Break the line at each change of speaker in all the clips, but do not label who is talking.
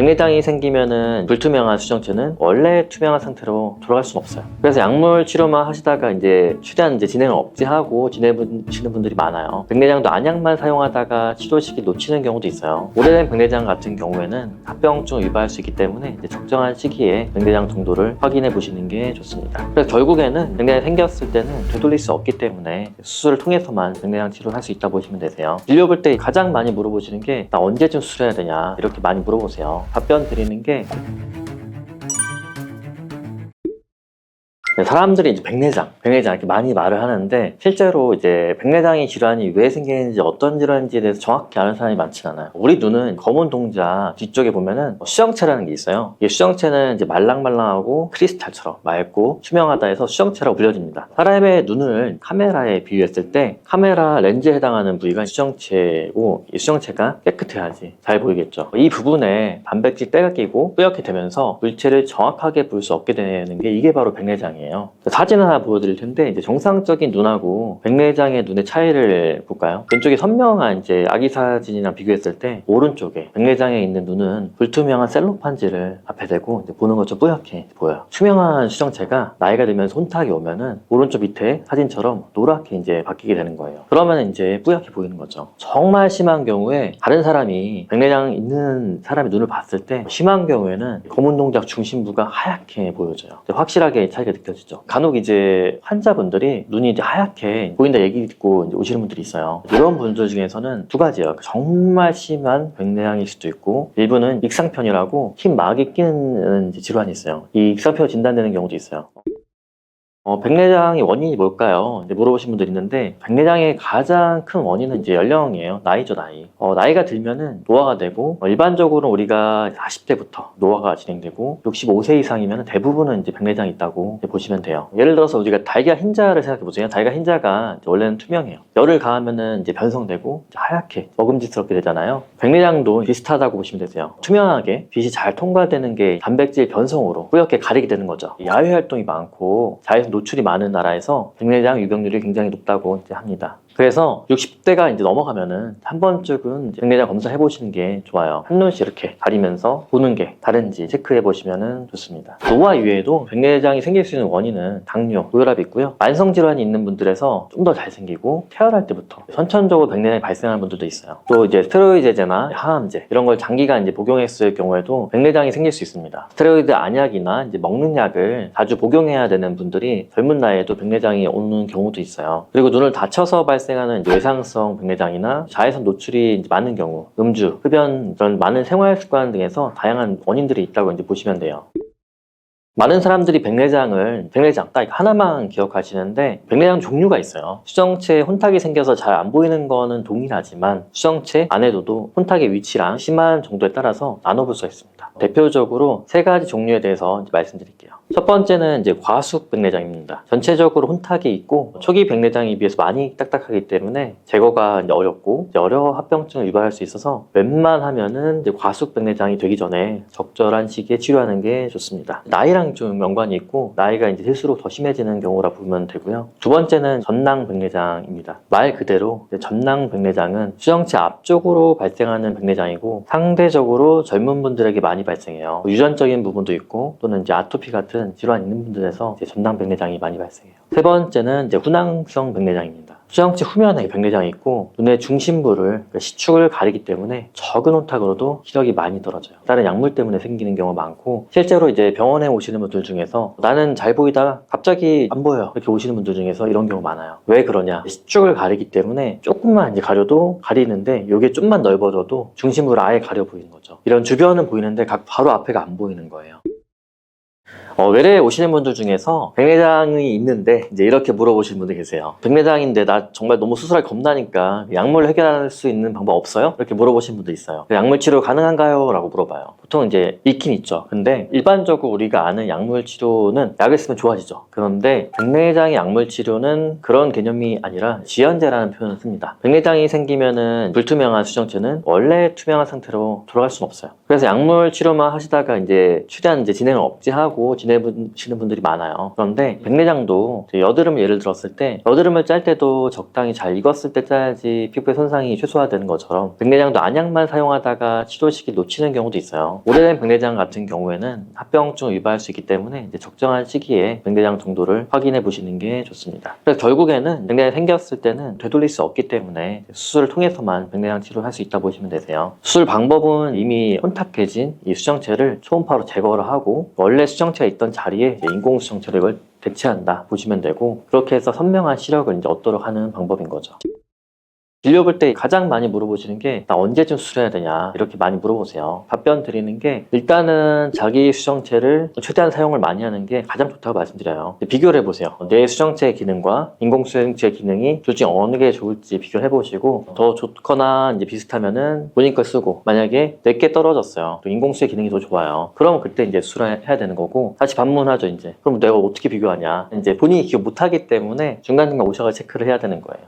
백내장이 생기면은 불투명한 수정체는 원래 투명한 상태로 돌아갈 수는 없어요. 그래서 약물 치료만 하시다가 이제 최대한 진행을 억제하고 지내시는 분들이 많아요. 백내장도 안약만 사용하다가 치료 시기 놓치는 경우도 있어요. 오래된 백내장 같은 경우에는 합병증을 유발할 수 있기 때문에 적정한 시기에 백내장 정도를 확인해 보시는 게 좋습니다. 그래서 결국에는 백내장이 생겼을 때는 되돌릴 수 없기 때문에 수술을 통해서만 백내장 치료를 할 수 있다 보시면 되세요. 진료 볼 때 가장 많이 물어보시는 게 나 언제쯤 수술해야 되냐 이렇게 많이 물어보세요. 답변 드리는 게 사람들이 이제 백내장 이렇게 많이 말을 하는데 실제로 이제 백내장의 질환이 왜 생기는지 어떤 질환인지에 대해서 정확히 아는 사람이 많진 않아요. 우리 눈은 검은 동자 뒤쪽에 보면은 수정체라는 게 있어요. 이 수정체는 이제 말랑말랑하고 크리스탈처럼 맑고 투명하다 해서 수정체라고 불려집니다. 사람의 눈을 카메라에 비유했을 때 카메라 렌즈에 해당하는 부위가 수정체고 이 수정체가 깨끗해야지 잘 보이겠죠. 이 부분에 단백질 때가 끼고 뿌옇게 되면서 물체를 정확하게 볼 수 없게 되는 게 이게 바로 백내장이에요. 사진 하나 보여드릴 텐데 이제 정상적인 눈하고 백내장의 눈의 차이를 볼까요? 왼쪽에 선명한 이제 아기 사진이랑 비교했을 때 오른쪽에 백내장에 있는 눈은 불투명한 셀로판지를 앞에 대고 이제 보는 것처럼 뿌옇게 보여요. 투명한 수정체가 나이가 들면서 혼탁이 오면은 오른쪽 밑에 사진처럼 노랗게 이제 바뀌게 되는 거예요. 그러면 이제 뿌옇게 보이는 거죠. 정말 심한 경우에 다른 사람이 백내장 있는 사람의 눈을 봤을 때 심한 경우에는 검은 동작 중심부가 하얗게 보여져요. 확실하게 차이가 느껴지죠. 간혹 이제 환자분들이 눈이 이제 하얗게 보인다 얘기 듣고 이제 오시는 분들이 있어요. 이런 분들 중에서는 두 가지예요. 정말 심한 백내장일 수도 있고 일부는 익상편이라고 흰 막이 끼는 질환이 있어요. 이 익상편으로 진단되는 경우도 있어요. 백내장의 원인이 뭘까요? 물어보신 분들이 있는데 백내장의 가장 큰 원인은 이제 연령이에요. 나이죠, 나이. 나이가 들면은 노화가 되고 일반적으로 우리가 40대부터 노화가 진행되고 65세 이상이면 대부분은 이제 백내장이 있다고 보시면 돼요. 예를 들어서 우리가 달걀 흰자를 생각해 보세요. 달걀 흰자가 원래는 투명해요. 열을 가하면은 이제 변성되고 이제 하얗게 먹음직스럽게 되잖아요. 백내장도 비슷하다고 보시면 되세요. 투명하게 빛이 잘 통과되는 게 단백질 변성으로 뿌옇게 가리게 되는 거죠. 야외 활동이 많고 자외선 노출이 많은 나라에서 백내장 유병률이 굉장히 높다고 이제 합니다. 그래서 60대가 이제 넘어가면은 한 번쯤은 백내장 검사해 보시는 게 좋아요. 한눈씩 이렇게 가리면서 보는 게 다른지 체크해 보시면 좋습니다. 노화 이외에도 백내장이 생길 수 있는 원인은 당뇨, 고혈압이 있고요. 만성 질환이 있는 분들에서 좀 더 잘 생기고 태어날 때부터 선천적으로 백내장이 발생하는 분들도 있어요. 또 이제 스테로이드제나 항암제 이런 걸 장기간 이제 복용했을 경우에도 백내장이 생길 수 있습니다. 스테로이드 안약이나 이제 먹는 약을 자주 복용해야 되는 분들이 젊은 나이에도 백내장이 오는 경우도 있어요. 그리고 눈을 다쳐서 발생하는 외상성 백내장이나 자외선 노출이 많은 경우, 음주, 흡연 이런 많은 생활 습관 등에서 다양한 원인들이 있다고 이제 보시면 돼요. 많은 사람들이 백내장 딱 하나만 기억하시는데 백내장 종류가 있어요. 수정체에 혼탁이 생겨서 잘 안 보이는 거는 동일하지만 수정체 안에도 혼탁의 위치랑 심한 정도에 따라서 나눠볼 수가 있습니다. 대표적으로 세 가지 종류에 대해서 말씀드릴게요. 첫 번째는 이제 과숙 백내장입니다. 전체적으로 혼탁이 있고 초기 백내장에 비해서 많이 딱딱하기 때문에 제거가 이제 어렵고 여러 합병증을 유발할 수 있어서 웬만하면은 이제 과숙 백내장이 되기 전에 적절한 시기에 치료하는 게 좋습니다. 나이랑 좀 연관이 있고 나이가 이제 들수록 더 심해지는 경우라 보면 되고요. 두 번째는 전낭 백내장입니다. 말 그대로 전낭 백내장은 수정체 앞쪽으로 발생하는 백내장이고 상대적으로 젊은 분들에게 많이 발생해요. 유전적인 부분도 있고 또는 이제 아토피 같은 질환 있는 분들에서 전낭 백내장이 많이 발생해요. 세 번째는 이제 훈황성 백내장입니다. 수정체 후면에 백내장이 있고 눈의 중심부를 그러니까 시축을 가리기 때문에 적은 혼탁으로도 시력이 많이 떨어져요. 다른 약물 때문에 생기는 경우가 많고 실제로 이제 병원에 오시는 분들 중에서 나는 잘 보이다가 갑자기 안 보여 이렇게 오시는 분들 중에서 이런 경우 많아요. 왜 그러냐? 시축을 가리기 때문에 조금만 이제 가려도 가리는데 이게 좀만 넓어져도 중심부를 아예 가려 보이는 거죠. 이런 주변은 보이는데 바로 앞에가 안 보이는 거예요. 외래에 오시는 분들 중에서 백내장이 있는데 이제 이렇게 물어보시는 분들 계세요. 백내장인데 나 정말 너무 수술할 겁나니까 약물로 해결할 수 있는 방법 없어요? 이렇게 물어보시는 분들 있어요. 약물 치료 가능한가요? 라고 물어봐요. 보통 이제 있긴 있죠. 근데 일반적으로 우리가 아는 약물 치료는 약을 쓰면 좋아지죠. 그런데 백내장의 약물 치료는 그런 개념이 아니라 지연제라는 표현을 씁니다. 백내장이 생기면은 불투명한 수정체는 원래 투명한 상태로 돌아갈 수는 없어요. 그래서 약물 치료만 하시다가 이제 최대한 진행을 억제하고 지내시는 분들이 많아요. 그런데 백내장도 여드름을 예를 들었을 때 여드름을 짤 때도 적당히 잘 익었을 때 짜야지 피부의 손상이 최소화되는 것처럼 백내장도 안약만 사용하다가 치료 시기 놓치는 경우도 있어요. 있어요. 오래된 백내장 같은 경우에는 합병증을 유발할 수 있기 때문에 이제 적정한 시기에 백내장 정도를 확인해 보시는 게 좋습니다. 그래서 결국에는 백내장이 생겼을 때는 되돌릴 수 없기 때문에 수술을 통해서만 백내장 치료를 할 수 있다 보시면 되세요. 수술 방법은 이미 혼탁해진 이 수정체를 초음파로 제거를 하고 원래 수정체가 있던 자리에 이제 인공 수정체를 이걸 대체한다 보시면 되고, 그렇게 해서 선명한 시력을 이제 얻도록 하는 방법인 거죠. 진료 볼 때 가장 많이 물어보시는 게 나 언제쯤 수술해야 되냐 이렇게 많이 물어보세요. 답변 드리는 게 일단은 자기 수정체를 최대한 사용을 많이 하는 게 가장 좋다고 말씀드려요. 비교를 해보세요. 내 수정체 기능과 인공수정체 기능이 둘 중에 어느 게 좋을지 비교를 해보시고 더 좋거나 이제 비슷하면은 본인 걸 쓰고, 만약에 내게 떨어졌어요. 또 인공수의 기능이 더 좋아요. 그럼 그때 이제 수술해야 되는 거고, 다시 반문하죠 이제. 그럼 내가 어떻게 비교하냐. 이제 본인이 기억 못하기 때문에 중간중간 오셔서 체크를 해야 되는 거예요.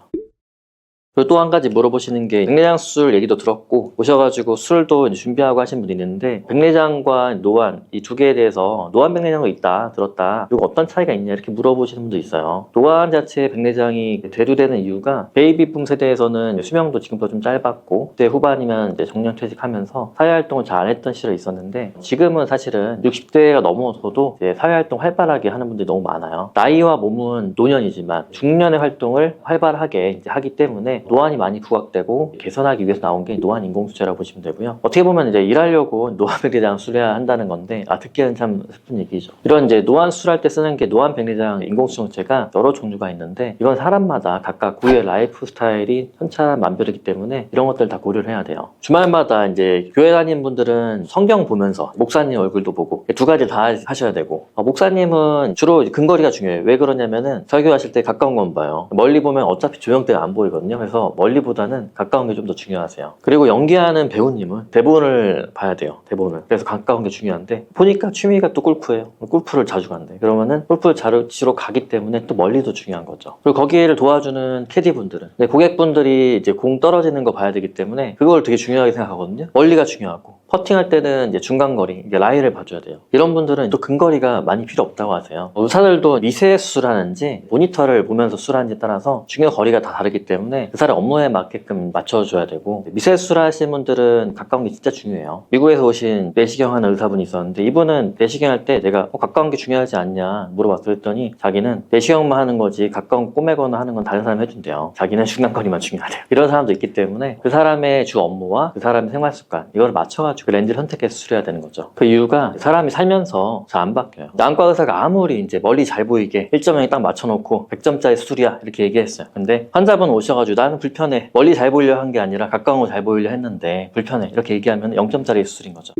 그리고 또 한 가지 물어보시는 게 백내장 수술 얘기도 들었고, 오셔가지고 수술도 이제 준비하고 하신 분이 있는데 백내장과 노안 이 두 개에 대해서 노안 백내장도 있다 들었다, 이거 어떤 차이가 있냐 이렇게 물어보시는 분도 있어요. 노안 자체의 백내장이 대두되는 이유가 베이비붐 세대에서는 수명도 지금보다 좀 짧았고, 그때 후반이면 이제 정년퇴직하면서 사회활동을 잘 안 했던 시절이 있었는데, 지금은 사실은 60대가 넘어서도 이제 사회활동 활발하게 하는 분들이 너무 많아요. 나이와 몸은 노년이지만 중년의 활동을 활발하게 이제 하기 때문에 노안이 많이 부각되고 개선하기 위해서 나온 게 노안 인공수체라고 보시면 되고요. 어떻게 보면 이제 일하려고 노안 백내장 수술해야 한다는 건데, 듣기에는 참 슬픈 얘기죠. 이런 이제 노안 수술할 때 쓰는 게 노안 백내장 인공수정체가 여러 종류가 있는데, 이건 사람마다 각각 고유의 라이프 스타일이 천차만별이기 때문에 이런 것들 다 고려를 해야 돼요. 주말마다 이제 교회 다니는 분들은 성경 보면서 목사님 얼굴도 보고 두 가지 다 하셔야 되고, 목사님은 주로 근거리가 중요해요. 왜 그러냐면은 설교하실 때 가까운 건 봐요. 멀리 보면 어차피 조명대가 안 보이거든요. 그래서 멀리보다는 가까운 게 좀 더 중요하세요. 그리고 연기하는 배우님은 대본을 봐야 돼요. 대본을. 그래서 가까운 게 중요한데, 보니까 취미가 또 골프예요. 골프를 자주 간대. 그러면은 골프를 자주 치러 가기 때문에 또 멀리도 중요한 거죠. 그리고 거기를 도와주는 캐디분들은 고객분들이 이제 공 떨어지는 거 봐야 되기 때문에 그걸 되게 중요하게 생각하거든요. 멀리가 중요하고, 퍼팅할 때는 이제 중간거리, 이제 라이를 봐줘야 돼요. 이런 분들은 또 근거리가 많이 필요 없다고 하세요. 의사들도 미세 수술하는지 모니터를 보면서 수술하는지 따라서 중요 거리가 다 다르기 때문에 그 사람 업무에 맞게끔 맞춰줘야 되고, 미세 수술하시는 분들은 가까운 게 진짜 중요해요. 미국에서 오신 내시경 하는 의사분이 있었는데, 이분은 내시경 할 때 내가 가까운 게 중요하지 않냐 물어봤더니 자기는 내시경만 하는 거지 가까운 거 꼬매거나 하는 건 다른 사람 해준대요. 자기는 중간거리만 중요하대요. 이런 사람도 있기 때문에 그 사람의 주 업무와 그 사람의 생활 습관 이걸 맞춰가지고 그 렌즈를 선택해서 수술해야 되는 거죠. 그 이유가 사람이 살면서 잘 안 바뀌어요. 안과 의사가 아무리 이제 멀리 잘 보이게 1.0에 딱 맞춰놓고 100점짜리 수술이야 이렇게 얘기했어요. 근데 환자분 오셔가지고 나는 불편해, 멀리 잘 보이려 한 게 아니라 가까운 거 잘 보이려 했는데 불편해 이렇게 얘기하면 0점짜리 수술인 거죠.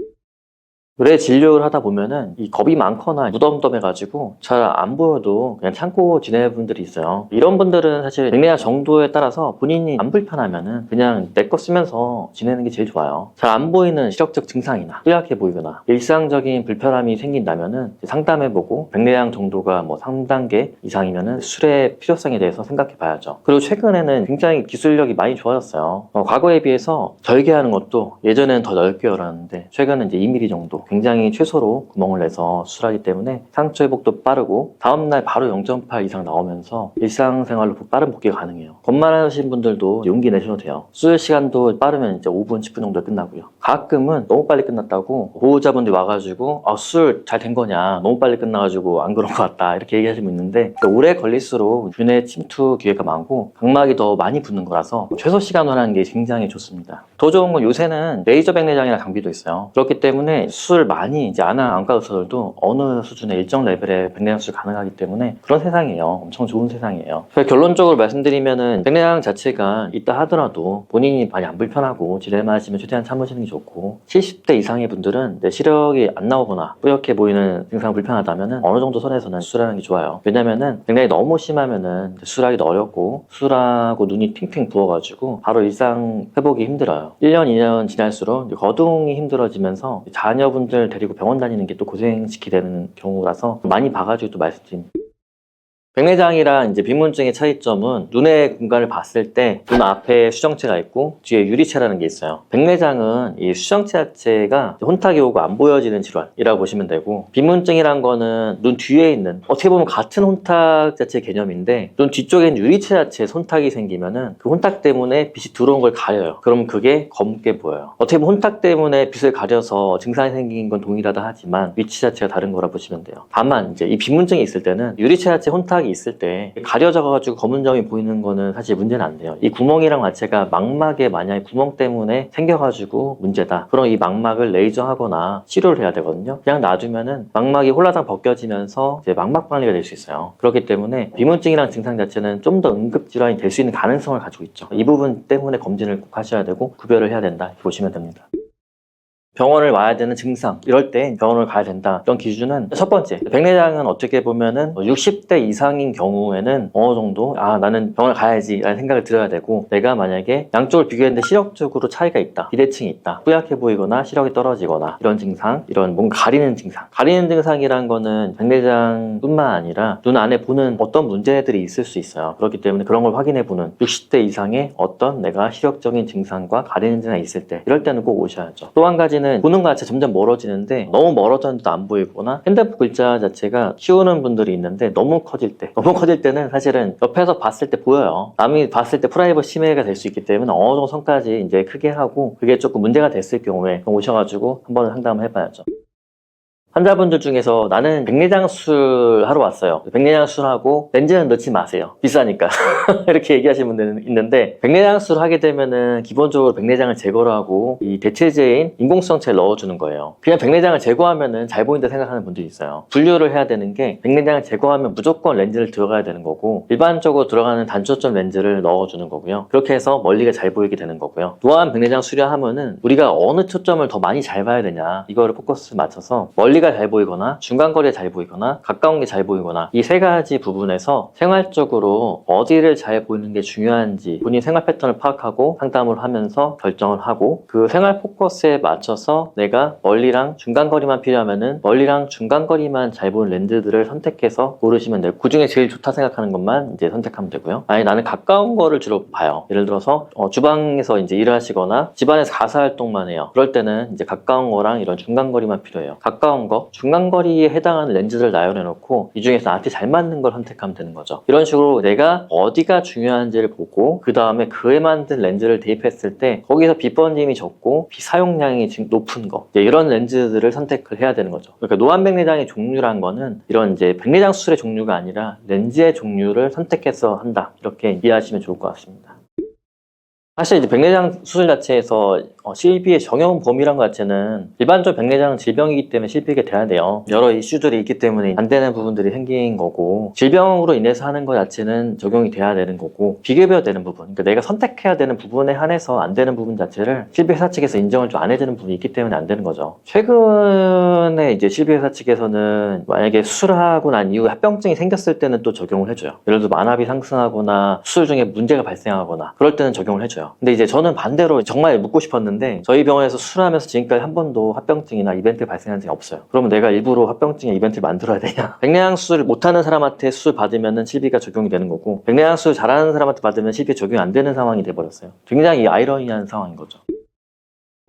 의뢰 진료를 하다 보면은 이 겁이 많거나 무덤덤해가지고 잘 안 보여도 그냥 참고 지내는 분들이 있어요. 이런 분들은 사실 백내장 정도에 따라서 본인이 안 불편하면은 그냥 내 거 쓰면서 지내는 게 제일 좋아요. 잘 안 보이는 시력적 증상이나 뚜렷해 보이거나 일상적인 불편함이 생긴다면은 상담해보고 백내장 정도가 뭐 3단계 이상이면은 수술의 필요성에 대해서 생각해 봐야죠. 그리고 최근에는 굉장히 기술력이 많이 좋아졌어요. 과거에 비해서 절개하는 것도 예전에는 더 넓게 열었는데 최근은 이제 2mm 정도 굉장히 최소로 구멍을 내서 수술하기 때문에 상처 회복도 빠르고 다음날 바로 0.8 이상 나오면서 일상생활로 빠른 복귀가 가능해요. 겁만 하신 분들도 용기 내셔도 돼요. 수술 시간도 빠르면 이제 5분, 10분 정도 끝나고요. 가끔은 너무 빨리 끝났다고 보호자분들이 와가지고 수술 잘 된 거냐, 너무 빨리 끝나가지고 안 그런 것 같다 이렇게 얘기하시는 분 있는데, 오래 걸릴수록 균의 침투 기회가 많고 각막이 더 많이 붙는 거라서 최소 시간으로 하는 게 굉장히 좋습니다. 더 좋은 건 요새는 레이저 백내장이라는 장비도 있어요. 그렇기 때문에 수술 많이 이제 안 하는 안과 의사들도 어느 수준의 일정 레벨의 백내장 수술 가능하기 때문에 그런 세상이에요. 엄청 좋은 세상이에요. 결론적으로 말씀드리면은 백내장 자체가 있다 하더라도 본인이 많이 안 불편하고 지레만 하시면 최대한 참으시는 게 좋고, 70대 이상의 분들은 내 시력이 안 나오거나 뿌옇게 보이는 증상 불편하다면은 어느 정도 선에서는 수술하는 게 좋아요. 왜냐면은 백내장이 너무 심하면은 수술하기도 어렵고 수술하고 눈이 핑핑 부어가지고 바로 일상 회복이 힘들어요. 1년, 2년 지날수록 거동이 힘들어지면서 자녀분들 데리고 병원 다니는 게 또 고생시키게 되는 경우라서 많이 봐가지고 또 말씀드립니다. 백내장이랑 이제 비문증의 차이점은 눈의 공간을 봤을 때 눈 앞에 수정체가 있고 뒤에 유리체라는 게 있어요. 백내장은 이 수정체 자체가 혼탁이 오고 안 보여지는 질환이라고 보시면 되고, 비문증이란 거는 눈 뒤에 있는, 어떻게 보면 같은 혼탁 자체의 개념인데 눈 뒤쪽에 있는 유리체 자체에 혼탁이 생기면은 그 혼탁 때문에 빛이 들어온 걸 가려요. 그럼 그게 검게 보여요. 어떻게 보면 혼탁 때문에 빛을 가려서 증상이 생긴 건 동일하다 하지만 위치 자체가 다른 거라 보시면 돼요. 다만 이제 이 비문증이 있을 때는 유리체 자체 혼탁이 있을 때 가려져가지고 검은 점이 보이는 거는 사실 문제는 안 돼요. 이 구멍이랑 자체가 망막에 만약에 구멍 때문에 생겨가지고 문제다. 그럼 이 망막을 레이저하거나 치료를 해야 되거든요. 그냥 놔두면은 망막이 홀라당 벗겨지면서 이제 망막 박리가 될 수 있어요. 그렇기 때문에 비문증이랑 증상 자체는 좀 더 응급질환이 될 수 있는 가능성을 가지고 있죠. 이 부분 때문에 검진을 꼭 하셔야 되고 구별을 해야 된다 이렇게 보시면 됩니다. 병원을 와야 되는 증상, 이럴 때 병원을 가야 된다. 이런 기준은 첫 번째, 백내장은 어떻게 보면은 60대 이상인 경우에는 어느 정도 나는 병원을 가야지 라는 생각을 들어야 되고, 내가 만약에 양쪽을 비교했는데 시력적으로 차이가 있다, 비대칭이 있다, 뿌옇게 보이거나 시력이 떨어지거나 이런 증상, 이런 뭔가 가리는 증상, 가리는 증상이란 거는 백내장뿐만 아니라 눈 안에 보는 어떤 문제들이 있을 수 있어요. 그렇기 때문에 그런 걸 확인해 보는 60대 이상의 어떤 내가 시력적인 증상과 가리는 증상이 있을 때, 이럴 때는 꼭 오셔야죠. 또 한 가지는 보는 것 자체 점점 멀어지는데 너무 멀어졌는데도 안 보이거나 핸드폰 글자 자체가 키우는 분들이 있는데 너무 커질 때는 사실은 옆에서 봤을 때 보여요. 남이 봤을 때 프라이버시 침해가 될 수 있기 때문에 어느 정도 선까지 이제 크게 하고, 그게 조금 문제가 됐을 경우에 오셔가지고 한번 상담을 해봐야죠. 환자분들 중에서 나는 백내장 수술 하러 왔어요. 백내장 수술하고 렌즈는 넣지 마세요. 비싸니까. 이렇게 얘기하시는 분들은 있는데, 백내장 수술을 하게 되면은 기본적으로 백내장을 제거를 하고 이 대체제인 인공수정체를 넣어주는 거예요. 그냥 백내장을 제거하면은 잘 보인다 생각하는 분들이 있어요. 분류를 해야 되는 게, 백내장을 제거하면 무조건 렌즈를 들어가야 되는 거고, 일반적으로 들어가는 단초점 렌즈를 넣어주는 거고요. 그렇게 해서 멀리가 잘 보이게 되는 거고요. 노안 백내장 수리하면은 우리가 어느 초점을 더 많이 잘 봐야 되냐, 이거를 포커스를 맞춰서 멀리가 잘 보이거나 중간거리에 잘 보이거나 가까운 게 잘 보이거나, 이 세 가지 부분에서 생활적으로 어디를 잘 보이는 게 중요한지 본인 생활 패턴을 파악하고 상담을 하면서 결정을 하고, 그 생활 포커스에 맞춰서 내가 멀리랑 중간거리만 필요하면은 멀리랑 중간거리만 잘 보이는 렌즈들을 선택해서 고르시면 되고, 그 중에 제일 좋다 생각하는 것만 이제 선택하면 되고요. 아니 나는 가까운 거를 주로 봐요. 예를 들어서 주방에서 이제 일을 하시거나 집안에서 가사 활동만 해요. 그럴 때는 이제 가까운 거랑 이런 중간거리만 필요해요. 가까운 거, 중간거리에 해당하는 렌즈를 나열해 놓고 이 중에서 나한테 잘 맞는 걸 선택하면 되는 거죠. 이런 식으로 내가 어디가 중요한지를 보고 그 다음에 그에 맞는 렌즈를 대입했을 때 거기서 빛번짐이 적고 비사용량이 높은 거, 이런 렌즈들을 선택을 해야 되는 거죠. 그러니까 노안백내장의 종류란 거는 이런 이제 백내장 수술의 종류가 아니라 렌즈의 종류를 선택해서 한다, 이렇게 이해하시면 좋을 것 같습니다. 사실 이제 백내장 수술 자체에서 실비의 적용 범위란 것 자체는, 일반적으로 백내장은 질병이기 때문에 실비가 돼야 돼요. 여러 이슈들이 있기 때문에 안 되는 부분들이 생긴 거고, 질병으로 인해서 하는 것 자체는 적용이 돼야 되는 거고, 비교해야 되는 부분, 그러니까 내가 선택해야 되는 부분에 한해서 안 되는 부분 자체를 실비회사 측에서 인정을 좀 안 해주는 부분이 있기 때문에 안 되는 거죠. 최근에 이제 실비회사 측에서는 만약에 수술을 하고 난 이후에 합병증이 생겼을 때는 또 적용을 해줘요. 예를 들어 만압이 상승하거나 수술 중에 문제가 발생하거나 그럴 때는 적용을 해줘요. 근데 이제 저는 반대로 정말 묻고 싶었는데, 저희 병원에서 수술하면서 지금까지 한 번도 합병증이나 이벤트 발생한 적이 없어요. 그러면 내가 일부러 합병증에 이벤트를 만들어야 되냐? 백내장 수술을 못하는 사람한테 수술 받으면 실비가 적용이 되는 거고, 백내장 수술 잘하는 사람한테 받으면 실비 적용이 안 되는 상황이 돼버렸어요. 굉장히 아이러니한 상황인 거죠.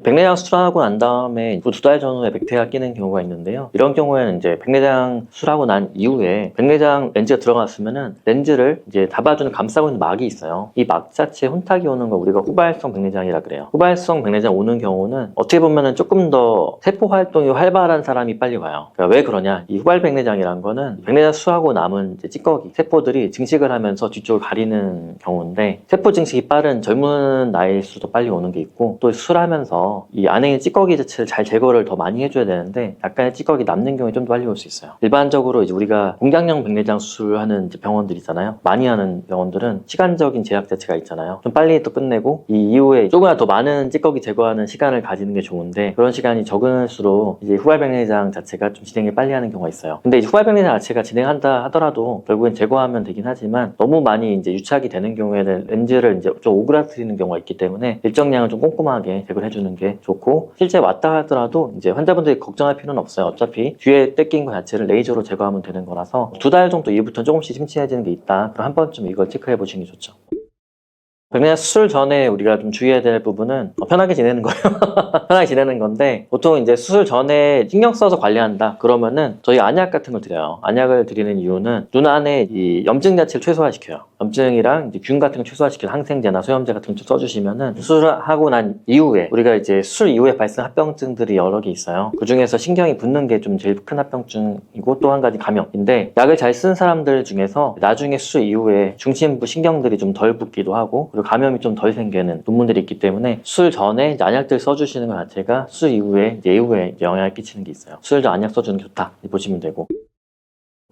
백내장 수술하고 난 다음에 2달 전후에 백태가 끼는 경우가 있는데요. 이런 경우에는 이제 백내장 수술하고 난 이후에 백내장 렌즈가 들어갔으면은 렌즈를 이제 잡아주는 감싸고 있는 막이 있어요. 이 막 자체에 혼탁이 오는 거 우리가 후발성 백내장이라 그래요. 후발성 백내장 오는 경우는 어떻게 보면은 조금 더 세포 활동이 활발한 사람이 빨리 와요. 그러니까 왜 그러냐? 이 후발 백내장이란 거는 백내장 수술하고 남은 이제 찌꺼기 세포들이 증식을 하면서 뒤쪽을 가리는 경우인데, 세포 증식이 빠른 젊은 나이일수록 빨리 오는 게 있고, 또 수술하면서 이 안에 있는 찌꺼기 자체를 잘 제거를 더 많이 해줘야 되는데 약간의 찌꺼기 남는 경우에 좀 더 빨리 올 수 있어요. 일반적으로 이제 우리가 공장용 백내장 수술하는 이제 병원들 있잖아요. 많이 하는 병원들은 시간적인 제약 자체가 있잖아요. 좀 빨리 또 끝내고 이 이후에 조금이라도 더 많은 찌꺼기 제거하는 시간을 가지는 게 좋은데, 그런 시간이 적을수록 이제 후발 백내장 자체가 좀 진행을 빨리 하는 경우가 있어요. 근데 이제 후발 백내장 자체가 진행한다 하더라도 결국엔 제거하면 되긴 하지만, 너무 많이 이제 유착이 되는 경우에는 렌즈를 이제 좀 오그라뜨리는 경우가 있기 때문에 일정량을 좀 꼼꼼하게 제거를 해주는 게 게 좋고, 실제 왔다 하더라도 이제 환자분들이 걱정할 필요는 없어요. 어차피 뒤에 떼낀 거 자체를 레이저로 제거하면 되는 거라서 2달 정도 이후부터 조금씩 침침해지는 게 있다. 그럼 한 번쯤 이걸 체크해 보시는 게 좋죠. 백내장 수술 전에 우리가 좀 주의해야 될 부분은 편하게 지내는 거예요. 편하게 지내는 건데, 보통 이제 수술 전에 신경 써서 관리한다 그러면은 저희 안약 같은 걸 드려요. 안약을 드리는 이유는 눈 안에 이 염증 자체를 최소화시켜요. 염증이랑 이제 균 같은 걸 최소화시키는 항생제나 소염제 같은 걸 써주시면은 수술하고 난 이후에 우리가 이제 수술 이후에 발생 합병증들이 여러 개 있어요. 그 중에서 신경이 붓는 게 좀 제일 큰 합병증이고, 또 한 가지 감염인데, 약을 잘 쓰는 사람들 중에서 나중에 수술 이후에 중심부 신경들이 좀 덜 붓기도 하고, 그리고 감염이 좀 덜 생기는 논문들이 있기 때문에 수술 전에 이제 안약들 써주시는 것 자체가 수술 이후에 이제 영향을 끼치는 게 있어요. 수술 전 안약 써주는 게 좋다 보시면 되고,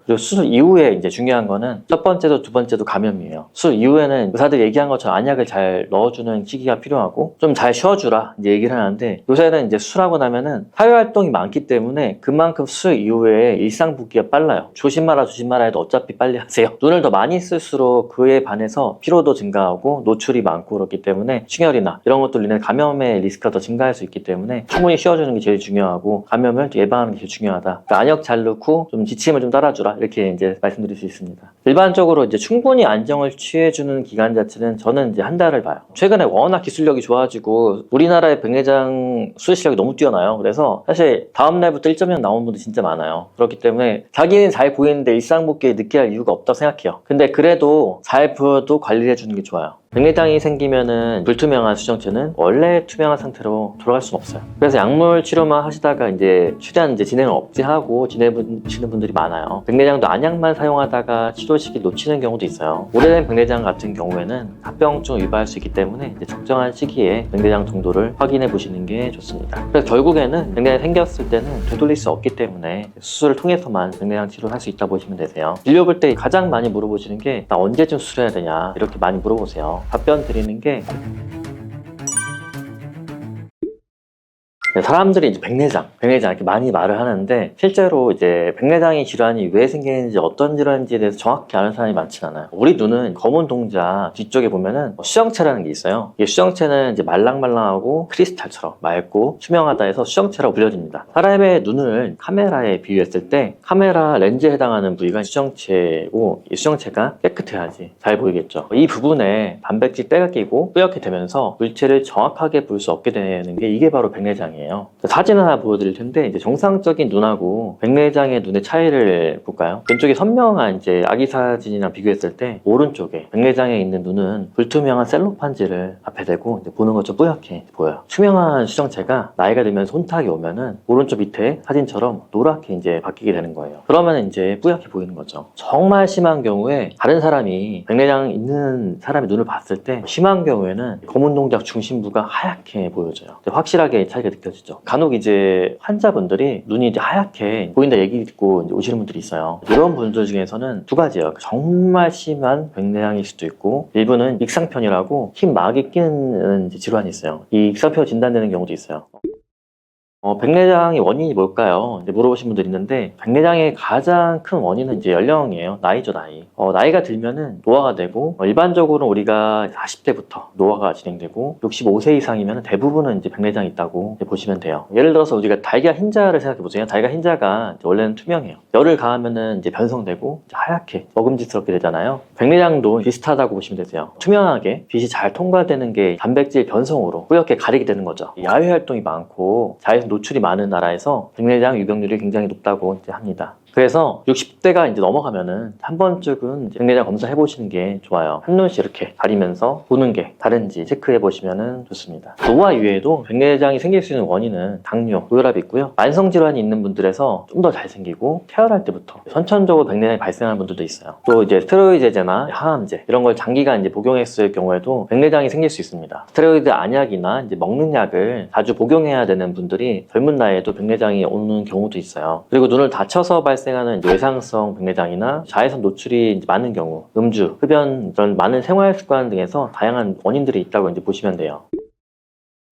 그리고 수술 이후에 이제 중요한 거는 첫 번째도 두 번째도 감염이에요. 수술 이후에는 의사들이 얘기한 것처럼 안약을 잘 넣어주는 시기가 필요하고, 좀 잘 쉬어주라 이제 얘기를 하는데, 요새는 이제 수술하고 나면은 사회활동이 많기 때문에 그만큼 수술 이후에 일상 붓기가 빨라요. 조심 마라 해도 어차피 빨리 하세요. 눈을 더 많이 쓸수록 그에 반해서 피로도 증가하고 노출이 많고, 그렇기 때문에 충혈이나 이런 것들로 인해 감염의 리스크가 더 증가할 수 있기 때문에 충분히 쉬어주는 게 제일 중요하고, 감염을 예방하는 게 제일 중요하다. 그러니까 안약 잘 넣고 좀 지침을 좀 따라주라, 이렇게 이제 말씀드릴 수 있습니다. 일반적으로 이제 충분히 안정을 취해주는 기간 자체는 저는 이제 한 달을 봐요. 최근에 워낙 기술력이 좋아지고 우리나라의 백내장 수술 실력이 너무 뛰어나요. 그래서 사실 다음 날부터 1.0 나온 분들 진짜 많아요. 그렇기 때문에 자기는 잘 보이는데 일상 붓기에 느끼할 이유가 없다고 생각해요. 근데 그래도 잘 보여도 관리를 해주는 게 좋아요. 백내장이 생기면은 불투명한 수정체는 원래 투명한 상태로 돌아갈 수는 없어요. 그래서 약물 치료만 하시다가 이제 최대한 이제 진행을 억제하고 지내시는 분들이 많아요. 백내장도 안약만 사용하다가 치료 시기 놓치는 경우도 있어요. 오래된 백내장 같은 경우에는 합병증을 유발할 수 있기 때문에 이제 적정한 시기에 백내장 정도를 확인해 보시는 게 좋습니다. 그래서 결국에는 백내장이 생겼을 때는 되돌릴 수 없기 때문에 수술을 통해서만 백내장 치료를 할 수 있다 보시면 되세요. 진료 볼 때 가장 많이 물어보시는 게 나 언제쯤 수술해야 되냐, 이렇게 많이 물어보세요. 답변 드리는 게, 사람들이 이제 백내장 이렇게 많이 말을 하는데, 실제로 이제 백내장의 질환이 왜 생기는지, 어떤 질환인지에 대해서 정확히 아는 사람이 많진 않아요. 우리 눈은 검은 동자 뒤쪽에 보면은 수정체라는 게 있어요. 이 수정체는 이제 말랑말랑하고 크리스탈처럼 맑고 투명하다 해서 수정체라고 불려집니다. 사람의 눈을 카메라에 비유했을 때 카메라 렌즈에 해당하는 부위가 수정체고, 이 수정체가 깨끗해야지 잘 보이겠죠. 이 부분에 단백질 때가 끼고 뿌옇게 되면서 물체를 정확하게 볼 수 없게 되는 게, 이게 바로 백내장이에요. 사진 하나 보여드릴 텐데, 이제 정상적인 눈하고 백내장의 눈의 차이를 볼까요? 왼쪽에 선명한 이제 아기 사진이랑 비교했을 때, 오른쪽에 백내장에 있는 눈은 불투명한 셀로판지를 앞에 대고 이제 보는 것처럼 뿌옇게 보여요. 투명한 수정체가 나이가 들면서 혼탁이 오면은 오른쪽 밑에 사진처럼 노랗게 이제 바뀌게 되는 거예요. 그러면 이제 뿌옇게 보이는 거죠. 정말 심한 경우에 다른 사람이 백내장 있는 사람의 눈을 봤을 때, 심한 경우에는 검은 동작 중심부가 하얗게 보여져요. 확실하게 차이가 느껴져요. 간혹 이제 환자분들이 눈이 이제 하얗게 보인다 얘기 듣고 이제 오시는 분들이 있어요. 이런 분들 중에서는 두 가지예요. 정말 심한 백내장일 수도 있고, 일부는 익상편이라고 흰 막이 끼는 질환이 있어요. 이 익상편 진단되는 경우도 있어요. 백내장의 원인이 뭘까요? 이제 물어보신 분들이 있는데, 백내장의 가장 큰 원인은 이제 연령이에요. 나이죠, 나이. 나이가 들면은 노화가 되고, 일반적으로 우리가 40대부터 노화가 진행되고, 65세 이상이면 대부분은 이제 백내장이 있다고 보시면 돼요. 예를 들어서 우리가 달걀 흰자를 생각해 보세요. 달걀 흰자가 원래는 투명해요. 열을 가하면은 이제 변성되고 이제 하얗게 먹음직스럽게 되잖아요. 백내장도 비슷하다고 보시면 되세요. 투명하게 빛이 잘 통과되는 게 단백질 변성으로 뿌옇게 가리게 되는 거죠. 야외 활동이 많고 자외선 노출이 많은 나라에서 백내장 유병률이 굉장히 높다고 이제 합니다. 그래서 60대가 이제 넘어가면은 한 번쯤은 백내장 검사해 보시는 게 좋아요. 한눈씩 이렇게 가리면서 보는 게 다른지 체크해 보시면 좋습니다. 노화 이외에도 백내장이 생길 수 있는 원인은 당뇨, 고혈압이 있고요. 만성 질환이 있는 분들에서 좀 더 잘 생기고, 태어날 때부터 선천적으로 백내장이 발생하는 분들도 있어요. 또 이제 스테로이드제나 항암제 이런 걸 장기간 이제 복용했을 경우에도 백내장이 생길 수 있습니다. 스테로이드 안약이나 이제 먹는 약을 자주 복용해야 되는 분들이 젊은 나이에도 백내장이 오는 경우도 있어요. 그리고 눈을 다쳐서 발생하는 외상성 백내장이나 자외선 노출이 많은 경우, 음주, 흡연, 이런 많은 생활 습관 등에서 다양한 원인들이 있다고 이제 보시면 돼요.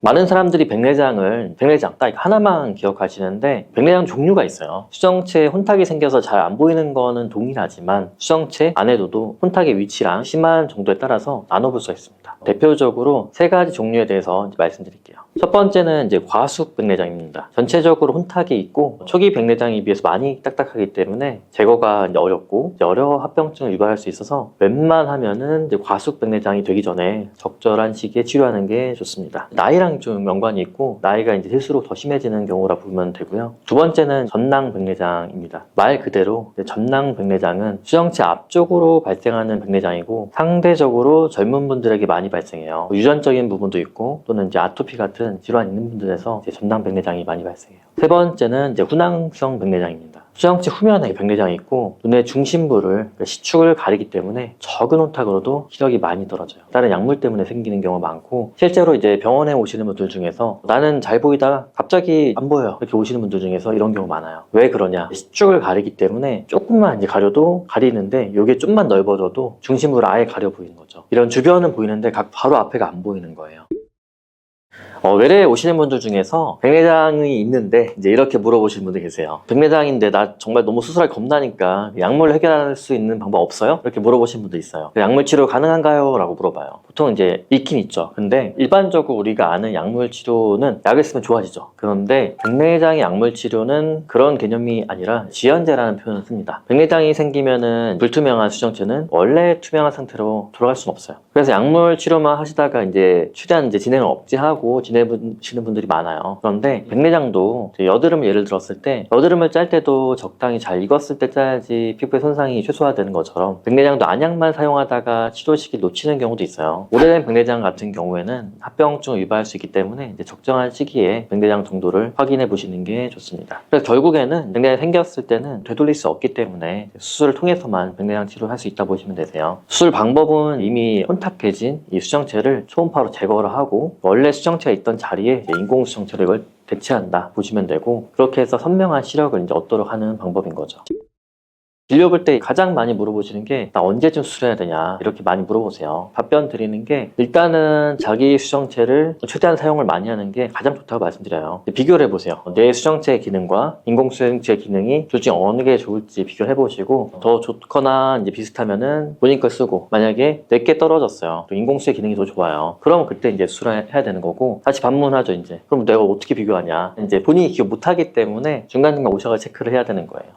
많은 사람들이 백내장 딱 하나만 기억하시는데, 백내장 종류가 있어요. 수정체에 혼탁이 생겨서 잘 안 보이는 거는 동일하지만, 수정체 안에도 혼탁의 위치랑 심한 정도에 따라서 나눠볼 수 있습니다. 대표적으로 3가지 종류에 대해서 말씀드릴게요. 첫 번째는 이제 과숙 백내장입니다. 전체적으로 혼탁이 있고 초기 백내장에 비해서 많이 딱딱하기 때문에 제거가 이제 어렵고 여러 합병증을 유발할 수 있어서 웬만하면은 이제 과숙 백내장이 되기 전에 적절한 시기에 치료하는 게 좋습니다. 나이랑 좀 연관이 있고 나이가 이제 들수록 더 심해지는 경우라 보면 되고요. 두 번째는 전낭 백내장입니다. 말 그대로 전낭 백내장은 수정체 앞쪽으로 발생하는 백내장이고 상대적으로 젊은 분들에게 많이 발생해요. 유전적인 부분도 있고 또는 이제 아토피 같은 질환 있는 분들에서 이제 전낭 백내장이 많이 발생해요. 세 번째는 이제 훈황성 백내장입니다. 수정체 후면에 백내장이 있고 눈의 중심부를 그러니까 시축을 가리기 때문에 적은 혼탁으로도 시력이 많이 떨어져요. 다른 약물 때문에 생기는 경우가 많고 실제로 이제 병원에 오시는 분들 중에서 나는 잘 보이다가 갑자기 안 보여요 이렇게 오시는 분들 중에서 이런 경우 많아요. 왜 그러냐? 시축을 가리기 때문에 조금만 이제 가려도 가리는데 이게 좀만 넓어져도 중심부를 아예 가려 보이는 거죠. 이런 주변은 보이는데 바로 앞에가 안 보이는 거예요. 외래에 오시는 분들 중에서 백내장이 있는데 이제 이렇게 물어보시는 분들 계세요. 백내장인데 나 정말 너무 수술하기 겁나니까 약물로 해결할 수 있는 방법 없어요? 이렇게 물어보시는 분도 있어요. 약물 치료 가능한가요? 라고 물어봐요. 보통 이제 있긴 있죠. 근데 일반적으로 우리가 아는 약물 치료는 약을 쓰면 좋아지죠. 그런데 백내장의 약물 치료는 그런 개념이 아니라 지연제라는 표현을 씁니다. 백내장이 생기면은 불투명한 수정체는 원래 투명한 상태로 돌아갈 수는 없어요. 그래서 약물 치료만 하시다가 이제 최대한 이제 진행을 억제하고 지내시는 분들이 많아요. 그런데 백내장도 여드름을 예를 들었을 때 여드름을 짤 때도 적당히 잘 익었을 때 짜야지 피부의 손상이 최소화되는 것처럼 백내장도 안약만 사용하다가 치료 시기 놓치는 경우도 있어요. 오래된 백내장 같은 경우에는 합병증을 유발할 수 있기 때문에 이제 적정한 시기에 백내장 정도를 확인해 보시는 게 좋습니다. 그래서 결국에는 백내장이 생겼을 때는 되돌릴 수 없기 때문에 수술을 통해서만 백내장 치료를 할 수 있다 보시면 되세요. 수술 방법은 이미 혼탁해진 이 수정체를 초음파로 제거를 하고 원래 수정체가 있던 자리에 인공 수정체로 이걸 대체한다 보시면 되고 그렇게 해서 선명한 시력을 이제 얻도록 하는 방법인 거죠. 진료 볼 때 가장 많이 물어보시는 게 나 언제쯤 수술해야 되냐 이렇게 많이 물어보세요. 답변 드리는 게 일단은 자기 수정체를 최대한 사용을 많이 하는 게 가장 좋다고 말씀드려요. 비교를 해보세요. 내 수정체 기능과 인공수정체 기능이 둘 중에 어느 게 좋을지 비교를 해보시고 더 좋거나 이제 비슷하면은 본인 걸 쓰고 만약에 내게 떨어졌어요. 인공수의 기능이 더 좋아요. 그럼 그때 이제 수술을 해야 되는 거고 다시 반문하죠 이제. 그럼 내가 어떻게 비교하냐. 이제 본인이 기억 못하기 때문에 중간중간 오셔서 체크를 해야 되는 거예요.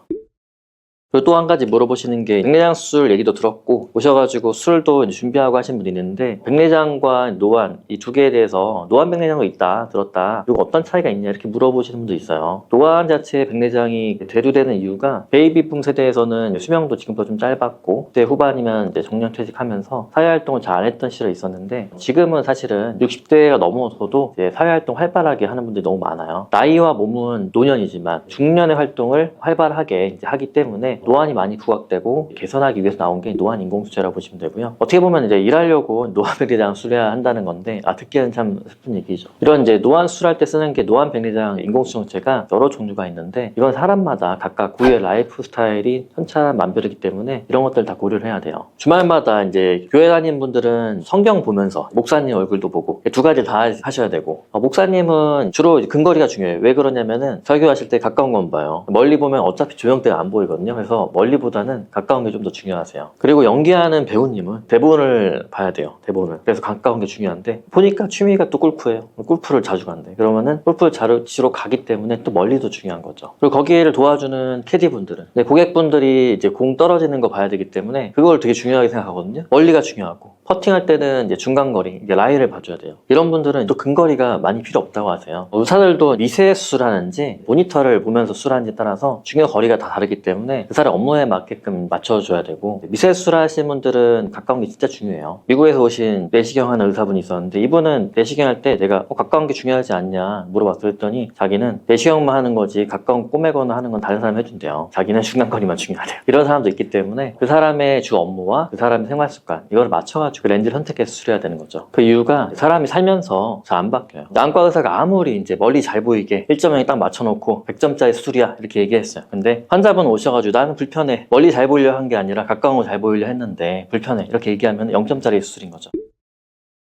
그리고 또 한 가지 물어보시는 게 백내장 수술 얘기도 들었고 오셔가지고 수술도 준비하고 하신 분이 있는데 백내장과 노안 이 두 개에 대해서 노안 백내장도 있다 들었다 그리고 어떤 차이가 있냐 이렇게 물어보시는 분도 있어요. 노안 자체의 백내장이 대두되는 이유가 베이비붐 세대에서는 수명도 지금보다 좀 짧았고 그때 후반이면 이제 정년퇴직하면서 사회활동을 잘 안 했던 시절이 있었는데 지금은 사실은 60대가 넘어서도 이제 사회활동 활발하게 하는 분들이 너무 많아요. 나이와 몸은 노년이지만 중년의 활동을 활발하게 이제 하기 때문에 노안이 많이 부각되고 개선하기 위해서 나온 게 노안 인공수체라고 보시면 되고요. 어떻게 보면 이제 일하려고 노안 백내장 수술해야 한다는 건데 듣기에는 참 슬픈 얘기죠. 이런 이제 노안 수술할 때 쓰는 게 노안 백내장 인공수정체가 여러 종류가 있는데 이건 사람마다 각각 고유의 라이프 스타일이 천차만별이기 때문에 이런 것들 다 고려를 해야 돼요. 주말마다 이제 교회 다니는 분들은 성경 보면서 목사님 얼굴도 보고 두 가지 다 하셔야 되고 목사님은 주로 근거리가 중요해요. 왜 그러냐면은 설교하실 때 가까운 건 봐요. 멀리 보면 어차피 조명대가 안 보이거든요. 그래서 멀리보다는 가까운 게 좀 더 중요하세요. 그리고 연기하는 배우님은 대본을 봐야 돼요. 대본을. 그래서 가까운 게 중요한데 보니까 취미가 또 골프예요. 골프를 자주 간대. 그러면은 골프 치러 가기 때문에 또 멀리도 중요한 거죠. 그리고 거기를 도와주는 캐디분들은 고객분들이 이제 공 떨어지는 거 봐야 되기 때문에 그걸 되게 중요하게 생각하거든요. 멀리가 중요하고 퍼팅할 때는 이제 중간거리, 이제 라이를 봐줘야 돼요. 이런 분들은 또 근거리가 많이 필요 없다고 하세요. 의사들도 미세 수술하는지 모니터를 보면서 수술하는지 따라서 중요 거리가 다 다르기 때문에 그 사람 업무에 맞게끔 맞춰줘야 되고 미세 수술하시는 분들은 가까운 게 진짜 중요해요. 미국에서 오신 내시경 하는 의사분이 있었는데 이분은 내시경 할 때 내가 가까운 게 중요하지 않냐 물어봤어. 그랬더니 자기는 내시경만 하는 거지 가까운 거 꼬매거나 하는 건 다른 사람이 해준대요. 자기는 중간거리만 중요하대요. 이런 사람도 있기 때문에 그 사람의 주 업무와 그 사람의 생활 습관 이걸 맞춰가지고 그 렌즈를 선택해서 수술해야 되는 거죠. 그 이유가 사람이 살면서 잘 안 바뀌어요. 안과 의사가 아무리 이제 멀리 잘 보이게 1.0에 딱 맞춰놓고 100점짜리 수술이야 이렇게 얘기했어요. 근데 환자분 오셔가지고 나는 불편해. 멀리 잘 보이려 한 게 아니라 가까운 거 잘 보이려 했는데 불편해. 이렇게 얘기하면 0점짜리 수술인 거죠.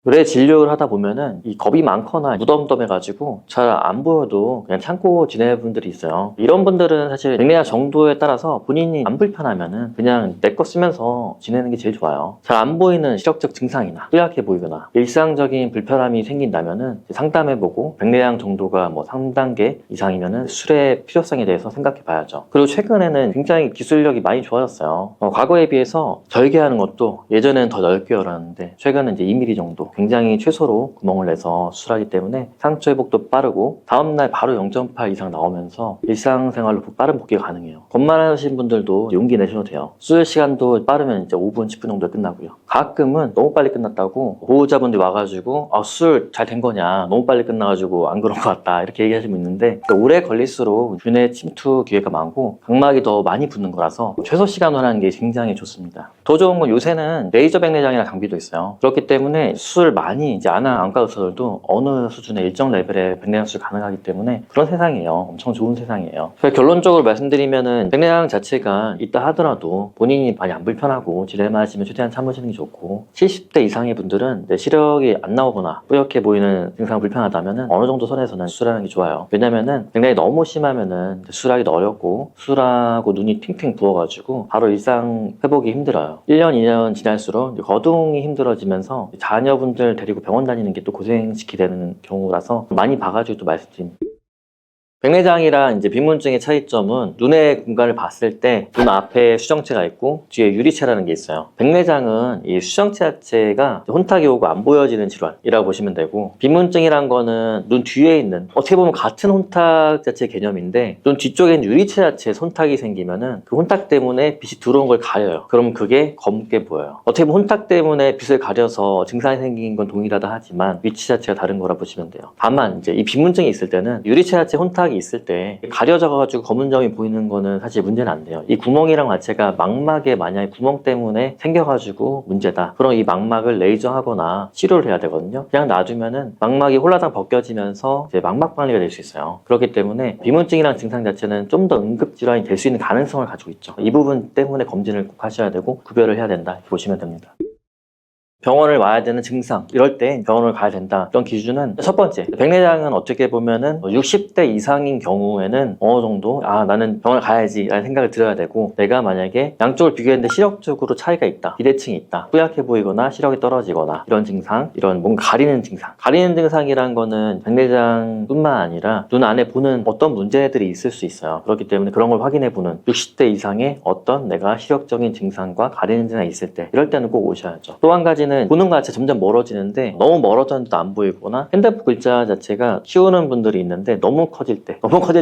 뇌 진료를 하다 보면은 이 겁이 많거나 무덤덤해가지고 잘 안 보여도 그냥 참고 지내는 분들이 있어요. 이런 분들은 사실 백내장 정도에 따라서 본인이 안 불편하면은 그냥 내 거 쓰면서 지내는 게 제일 좋아요. 잘 안 보이는 시력적 증상이나 뚜렷해 보이거나 일상적인 불편함이 생긴다면은 상담해보고 백내장 정도가 뭐 3단계 이상이면은 수술의 필요성에 대해서 생각해 봐야죠. 그리고 최근에는 굉장히 기술력이 많이 좋아졌어요. 과거에 비해서 절개하는 것도 예전에는 더 넓게 열었는데 최근은 이제 2mm 정도 굉장히 최소로 구멍을 내서 수술하기 때문에 상처 회복도 빠르고 다음날 바로 0.8 이상 나오면서 일상생활로 빠른 복귀가 가능해요. 겁만하신 분들도 용기 내셔도 돼요. 수술 시간도 빠르면 이제 5분, 10분 정도에 끝나고요. 가끔은 너무 빨리 끝났다고 보호자분들이 와가지고 수술 잘 된 거냐, 너무 빨리 끝나가지고 안 그런 것 같다 이렇게 얘기하시는 분 있는데 오래 걸릴수록 균의 침투 기회가 많고 각막이 더 많이 붙는 거라서 최소 시간으로 하는 게 굉장히 좋습니다. 더 좋은 건 요새는 레이저 백내장이라는 장비도 있어요. 그렇기 때문에 수술 많이 이제 안 하는 안과 의사들도 어느 수준의 일정 레벨의 백내장 수술 가능하기 때문에 그런 세상이에요. 엄청 좋은 세상이에요. 결론적으로 말씀드리면은 백내장 자체가 있다 하더라도 본인이 많이 안 불편하고 지레만 하시면 최대한 참으시는 게 좋고 70대 이상의 분들은 시력이 안 나오거나 뿌옇게 보이는 증상 불편하다면은 어느 정도 선에서는 수술하는 게 좋아요. 왜냐면은 백내장이 너무 심하면은 수술하기도 어렵고 수술하고 눈이 핑핑 부어가지고 바로 일상 회복이 힘들어요. 1년, 2년 지날수록 거동이 힘들어지면서 자녀분들 데리고 병원 다니는 게 또 고생시키게 되는 경우라서 많이 봐가지고 또 말씀드립니다. 백내장이랑 이제 비문증의 차이점은 눈의 공간을 봤을 때 눈 앞에 수정체가 있고 뒤에 유리체라는 게 있어요. 백내장은 이 수정체 자체가 혼탁이 오고 안 보여지는 질환이라고 보시면 되고 비문증이란 거는 눈 뒤에 있는 어떻게 보면 같은 혼탁 자체 개념인데 눈 뒤쪽에 있는 유리체 자체에 혼탁이 생기면은 그 혼탁 때문에 빛이 들어온 걸 가려요. 그럼 그게 검게 보여요. 어떻게 보면 혼탁 때문에 빛을 가려서 증상이 생긴 건 동일하다 하지만 위치 자체가 다른 거라 보시면 돼요. 다만 이제 이 비문증이 있을 때는 유리체 자체 혼탁이 있을 때 가려져가지고 검은 점이 보이는 거는 사실 문제는 안 돼요. 이 구멍이랑 자체가 망막에 만약에 구멍 때문에 생겨가지고 문제다. 그럼 이 망막을 레이저하거나 치료를 해야 되거든요. 그냥 놔두면은 망막이 홀라당 벗겨지면서 이제 망막 박리가 될 수 있어요. 그렇기 때문에 비문증이랑 증상 자체는 좀 더 응급질환이 될 수 있는 가능성을 가지고 있죠. 이 부분 때문에 검진을 꼭 하셔야 되고 구별을 해야 된다 이렇게 보시면 됩니다. 병원을 와야 되는 증상 이럴 때 병원을 가야 된다. 이런 기준은 첫 번째, 백내장은 어떻게 보면은 60대 이상인 경우에는 어느 정도 나는 병원을 가야지 라는 생각을 들어야 되고 내가 만약에 양쪽을 비교했는데 시력적으로 차이가 있다, 비대칭이 있다, 뿌옇게 보이거나 시력이 떨어지거나 이런 증상, 이런 뭔가 가리는 증상이란 거는 백내장뿐만 아니라 눈 안에 보는 어떤 문제들이 있을 수 있어요. 그렇기 때문에 그런 걸 확인해 보는 60대 이상의 어떤 내가 시력적인 증상과 가리는 증상이 있을 때 이럴 때는 꼭 오셔야죠. 또 한 가지는 보는 것 자체 점점 멀어지는데 너무 멀어졌는데도 안 보이거나 핸드폰 글자 자체가 키우는 분들이 있는데 너무 커질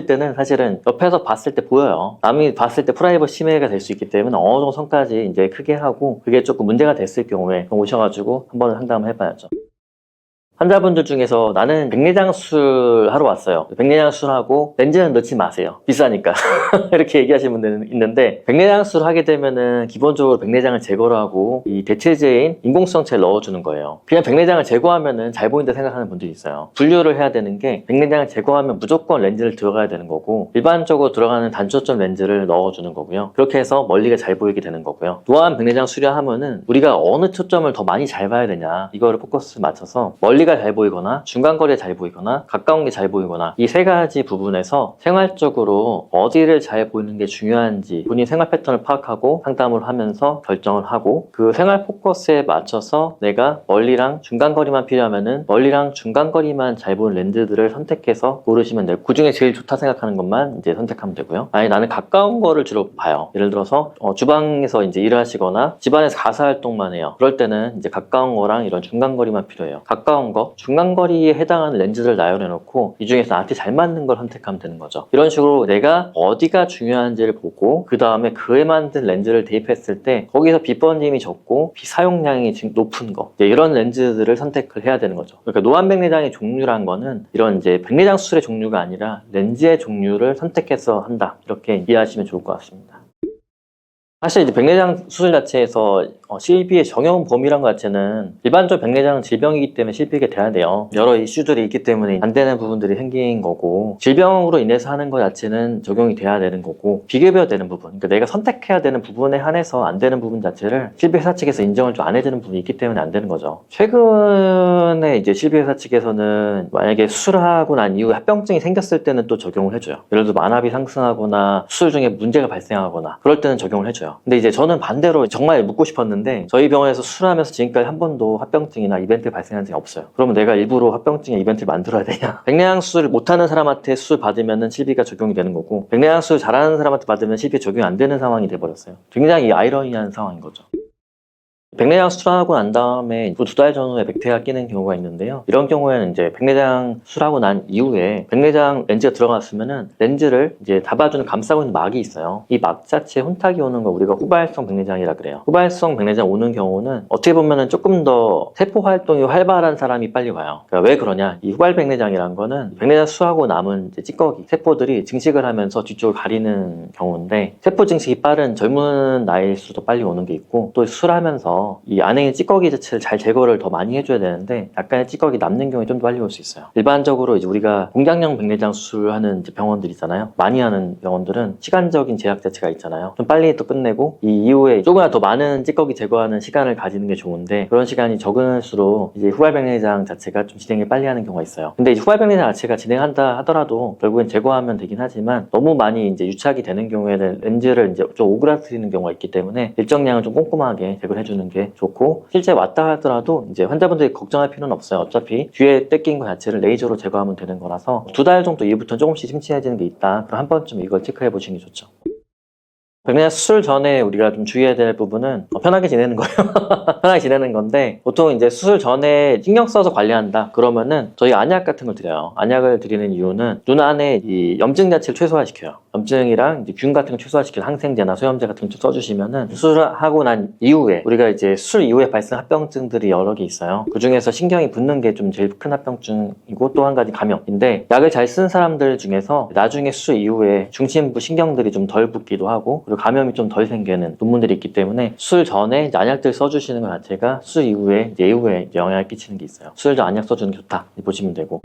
때는 사실은 옆에서 봤을 때 보여요. 남이 봤을 때 프라이버시 침해가 될 수 있기 때문에 어느 정도 선까지 이제 크게 하고 그게 조금 문제가 됐을 경우에 오셔가지고 한번 상담을 해봐야죠. 환자분들 중에서 나는 백내장 수술하러 왔어요. 백내장 수술하고 렌즈는 넣지 마세요. 비싸니까. 이렇게 얘기하시는 분들은 있는데 백내장 수술을 하게 되면은 기본적으로 백내장을 제거를 하고 이 대체제인 인공수정체를 넣어주는 거예요. 그냥 백내장을 제거하면은 잘 보인다 생각하는 분들이 있어요. 분류를 해야 되는 게 백내장을 제거하면 무조건 렌즈를 들어가야 되는 거고 일반적으로 들어가는 단초점 렌즈를 넣어주는 거고요. 그렇게 해서 멀리가 잘 보이게 되는 거고요. 또한 백내장 수술하면은 우리가 어느 초점을 더 많이 잘 봐야 되냐 이거를 포커스 맞춰서 멀리가 잘 보이거나 중간거리가 잘 보이거나 가까운 게 잘 보이거나 이 세 가지 부분에서 생활적으로 어디를 잘 보이는 게 중요한지 본인 생활 패턴을 파악하고 상담을 하면서 결정을 하고 그 생활 포커스에 맞춰서 내가 멀리랑 중간거리만 필요하면은 멀리랑 중간거리만 잘 보이는 렌즈들을 선택해서 고르시면 되고 그 중에 제일 좋다 생각하는 것만 이제 선택하면 되고요. 아니 나는 가까운 거를 주로 봐요. 예를 들어서 주방에서 이제 일을 하시거나 집안에서 가사 활동만 해요. 그럴 때는 이제 가까운 거랑 이런 중간거리만 필요해요. 가까운 거 중간거리에 해당하는 렌즈를 나열해 놓고 이 중에서 나한테 잘 맞는 걸 선택하면 되는 거죠. 이런 식으로 내가 어디가 중요한지를 보고 그 다음에 그에 맞는 렌즈를 대입했을 때 거기서 빛 번짐이 적고 빛 사용량이 높은 거 이런 렌즈들을 선택을 해야 되는 거죠. 그러니까 노안백내장의 종류란 거는 이런 이제 백내장 수술의 종류가 아니라 렌즈의 종류를 선택해서 한다 이렇게 이해하시면 좋을 것 같습니다. 사실 이제 백내장 수술 자체에서 실비의 적용 범위란 것 자체는 일반적으로 백내장은 질병이기 때문에 실비가 돼야 돼요. 여러 이슈들이 있기 때문에 안 되는 부분들이 생긴 거고, 질병으로 인해서 하는 것 자체는 적용이 돼야 되는 거고, 비교해야 되는 부분, 그러니까 내가 선택해야 되는 부분에 한해서 안 되는 부분 자체를 실비회사 측에서 인정을 좀 안 해주는 부분이 있기 때문에 안 되는 거죠. 최근에 이제 실비회사 측에서는 만약에 수술하고 난 이후에 합병증이 생겼을 때는 또 적용을 해줘요. 예를 들어 만압이 상승하거나 수술 중에 문제가 발생하거나 그럴 때는 적용을 해줘요. 근데 이제 저는 반대로 정말 묻고 싶었는데, 저희 병원에서 수술하면서 지금까지 한 번도 합병증이나 이벤트 발생한 적이 없어요. 그러면 내가 일부러 합병증의 이벤트를 만들어야 되냐? 백내장 수술을 못하는 사람한테 수술 받으면 실비가 적용이 되는 거고, 백내장 수술 잘하는 사람한테 받으면 실비 적용이 안 되는 상황이 돼버렸어요. 굉장히 아이러니한 상황인 거죠. 백내장 수술하고 난 다음에 두 달 전후에 백태가 끼는 경우가 있는데요. 이런 경우에는 이제 백내장 수술하고 난 이후에 백내장 렌즈가 들어갔으면은 렌즈를 이제 잡아주는 감싸고 있는 막이 있어요. 이 막 자체에 혼탁이 오는 걸 우리가 후발성 백내장이라 그래요. 후발성 백내장 오는 경우는 어떻게 보면은 조금 더 세포 활동이 활발한 사람이 빨리 와요. 그러니까 왜 그러냐? 이 후발 백내장이란 거는 백내장 수술하고 남은 이제 찌꺼기 세포들이 증식을 하면서 뒤쪽을 가리는 경우인데, 세포 증식이 빠른 젊은 나이일수록 빨리 오는 게 있고, 또 수술하면서 이 안에 있는 찌꺼기 자체를 잘 제거를 더 많이 해줘야 되는데 약간의 찌꺼기 남는 경우에 좀 더 빨리 올 수 있어요. 일반적으로 이제 우리가 공장용 백내장 수술하는 이제 병원들 있잖아요. 많이 하는 병원들은 시간적인 제약 자체가 있잖아요. 좀 빨리 또 끝내고 이 이후에 조금이나 더 많은 찌꺼기 제거하는 시간을 가지는 게 좋은데, 그런 시간이 적을수록 이제 후발 백내장 자체가 좀 진행을 빨리 하는 경우가 있어요. 근데 이제 후발 백내장 자체가 진행한다 하더라도 결국엔 제거하면 되긴 하지만, 너무 많이 이제 유착이 되는 경우에는 렌즈를 이제 좀 오그라뜨리는 경우가 있기 때문에 일정량을 좀 꼼꼼하게 제거를 해주는 게 좋고, 실제 왔다 하더라도 이제 환자분들이 걱정할 필요는 없어요. 어차피 뒤에 떼낀 것 자체를 레이저로 제거하면 되는 거라서 2달 정도 이후부터 조금씩 침침해지는 게 있다. 그럼 한 번쯤 이걸 체크해 보시는 게 좋죠. 백내장 수술 전에 우리가 좀 주의해야 될 부분은 편하게 지내는 거예요. 편하게 지내는 건데, 보통 이제 수술 전에 신경 써서 관리한다 그러면은 저희 안약 같은 걸 드려요. 안약을 드리는 이유는 눈 안에 이 염증 자체를 최소화시켜요. 염증이랑 이제 균 같은 걸 최소화시키는 항생제나 소염제 같은 걸 써주시면은, 수술하고 난 이후에 우리가 이제 수술 이후에 발생 합병증들이 여러 개 있어요. 그 중에서 신경이 붓는 게 좀 제일 큰 합병증이고, 또 한 가지 감염인데, 약을 잘 쓴 사람들 중에서 나중에 수술 이후에 중심부 신경들이 좀 덜 붓기도 하고, 그리고 감염이 좀 덜 생기는 논문들이 있기 때문에 수술 전에 이제 안약들 써주시는 것 자체가 수술 이후에 예후에 영향을 끼치는 게 있어요. 수술 전 안약 써주는 게 좋다 보시면 되고,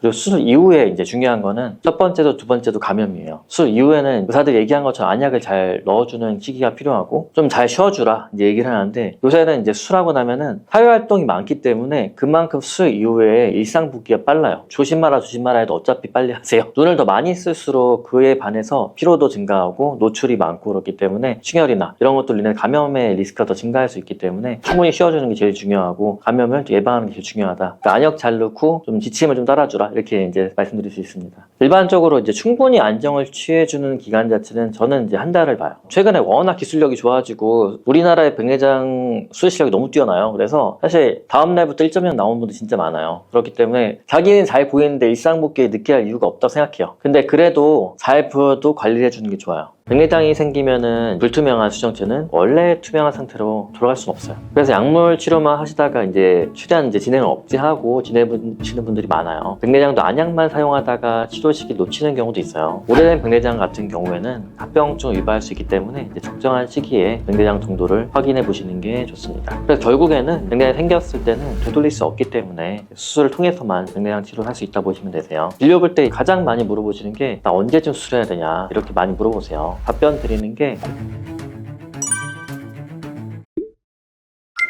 그리고 수술 이후에 이제 중요한 거는 첫 번째도 두 번째도 감염이에요. 수술 이후에는 의사들이 얘기한 것처럼 안약을 잘 넣어주는 시기가 필요하고, 좀 잘 쉬어주라 이제 얘기를 하는데, 요새는 이제 수술하고 나면은 사회활동이 많기 때문에 그만큼 수술 이후에 일상 붓기가 빨라요. 조심 마라 해도 어차피 빨리 하세요. 눈을 더 많이 쓸수록 그에 반해서 피로도 증가하고 노출이 많고, 그렇기 때문에 충혈이나 이런 것들로 인해 감염의 리스크가 더 증가할 수 있기 때문에 충분히 쉬어주는 게 제일 중요하고, 감염을 예방하는 게 제일 중요하다. 그러니까 안약 잘 넣고 좀 지침을 좀 따라주라, 이렇게 이제 말씀드릴 수 있습니다. 일반적으로 이제 충분히 안정을 취해주는 기간 자체는 저는 이제 한 달을 봐요. 최근에 워낙 기술력이 좋아지고 우리나라의 백내장 수술 실력이 너무 뛰어나요. 그래서 사실 다음 날부터 1.0 나온 분들 진짜 많아요. 그렇기 때문에 자기는 잘 보이는데 일상 붓기에 늦게 할 이유가 없다고 생각해요. 근데 그래도 잘 보여도 관리를 해주는 게 좋아요. 백내장이 생기면은 불투명한 수정체는 원래 투명한 상태로 돌아갈 수는 없어요. 그래서 약물 치료만 하시다가 이제 최대한 이제 진행을 억제하고 지내시는 분들이 많아요. 백내장도 안약만 사용하다가 치료 시기 놓치는 경우도 있어요. 오래된 백내장 같은 경우에는 합병증을 유발할 수 있기 때문에 이제 적정한 시기에 백내장 정도를 확인해 보시는 게 좋습니다. 그래서 결국에는 백내장이 생겼을 때는 되돌릴 수 없기 때문에 수술을 통해서만 백내장 치료를 할 수 있다 보시면 되세요. 진료 볼 때 가장 많이 물어보시는 게 나 언제쯤 수술해야 되냐, 이렇게 많이 물어보세요. 답변 드리는 게,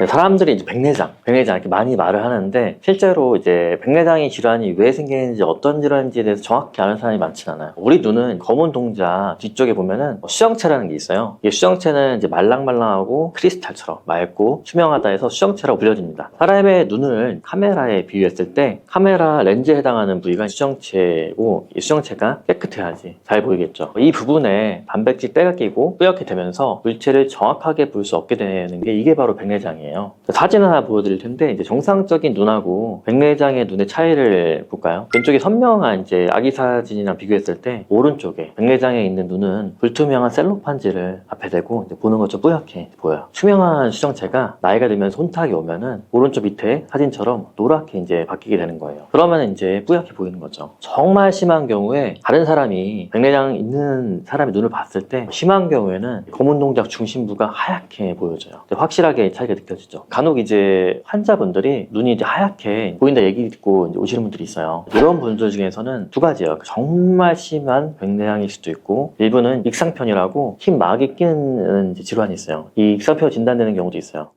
사람들이 이제 백내장 이렇게 많이 말을 하는데, 실제로 이제 백내장의 질환이 왜 생기는지, 어떤 질환인지에 대해서 정확히 아는 사람이 많진 않아요. 우리 눈은 검은 동자 뒤쪽에 보면은 수정체라는 게 있어요. 이 수정체는 이제 말랑말랑하고 크리스탈처럼 맑고 투명하다 해서 수정체라고 불려집니다. 사람의 눈을 카메라에 비유했을 때 카메라 렌즈에 해당하는 부위가 수정체고, 이 수정체가 깨끗해야지 잘 보이겠죠. 이 부분에 단백질 때가 끼고 뿌옇게 되면서 물체를 정확하게 볼 수 없게 되는 게, 이게 바로 백내장이에요. 백내장이에요. 사진 하나 보여드릴 텐데 이제 정상적인 눈하고 백내장의 눈의 차이를 볼까요? 왼쪽에 선명한 이제 아기 사진이랑 비교했을 때 오른쪽에 백내장에 있는 눈은 불투명한 셀로판지를 앞에 대고 이제 보는 것좀 뿌옇게 보여요. 투명한 수정체가 나이가 들면서 혼탁이 오면은 오른쪽 밑에 사진처럼 노랗게 이제 바뀌게 되는 거예요. 그러면 이제 뿌옇게 보이는 거죠. 정말 심한 경우에 다른 사람이 백내장 있는 사람의 눈을 봤을 때 심한 경우에는 검은 동작 중심부가 하얗게 보여져요. 확실하게 차이가 느껴지죠. 간혹 이제 환자분들이 눈이 이제 하얗게 보인다 얘기 듣고 이제 오시는 분들이 있어요. 이런 분들 중에서는 두 가지예요. 정말 심한 백내장일 수도 있고 일부는 익상편이라고 흰 막이 끼는 이제 질환이 있어요. 이 익상편으로 진단되는 경우도 있어요.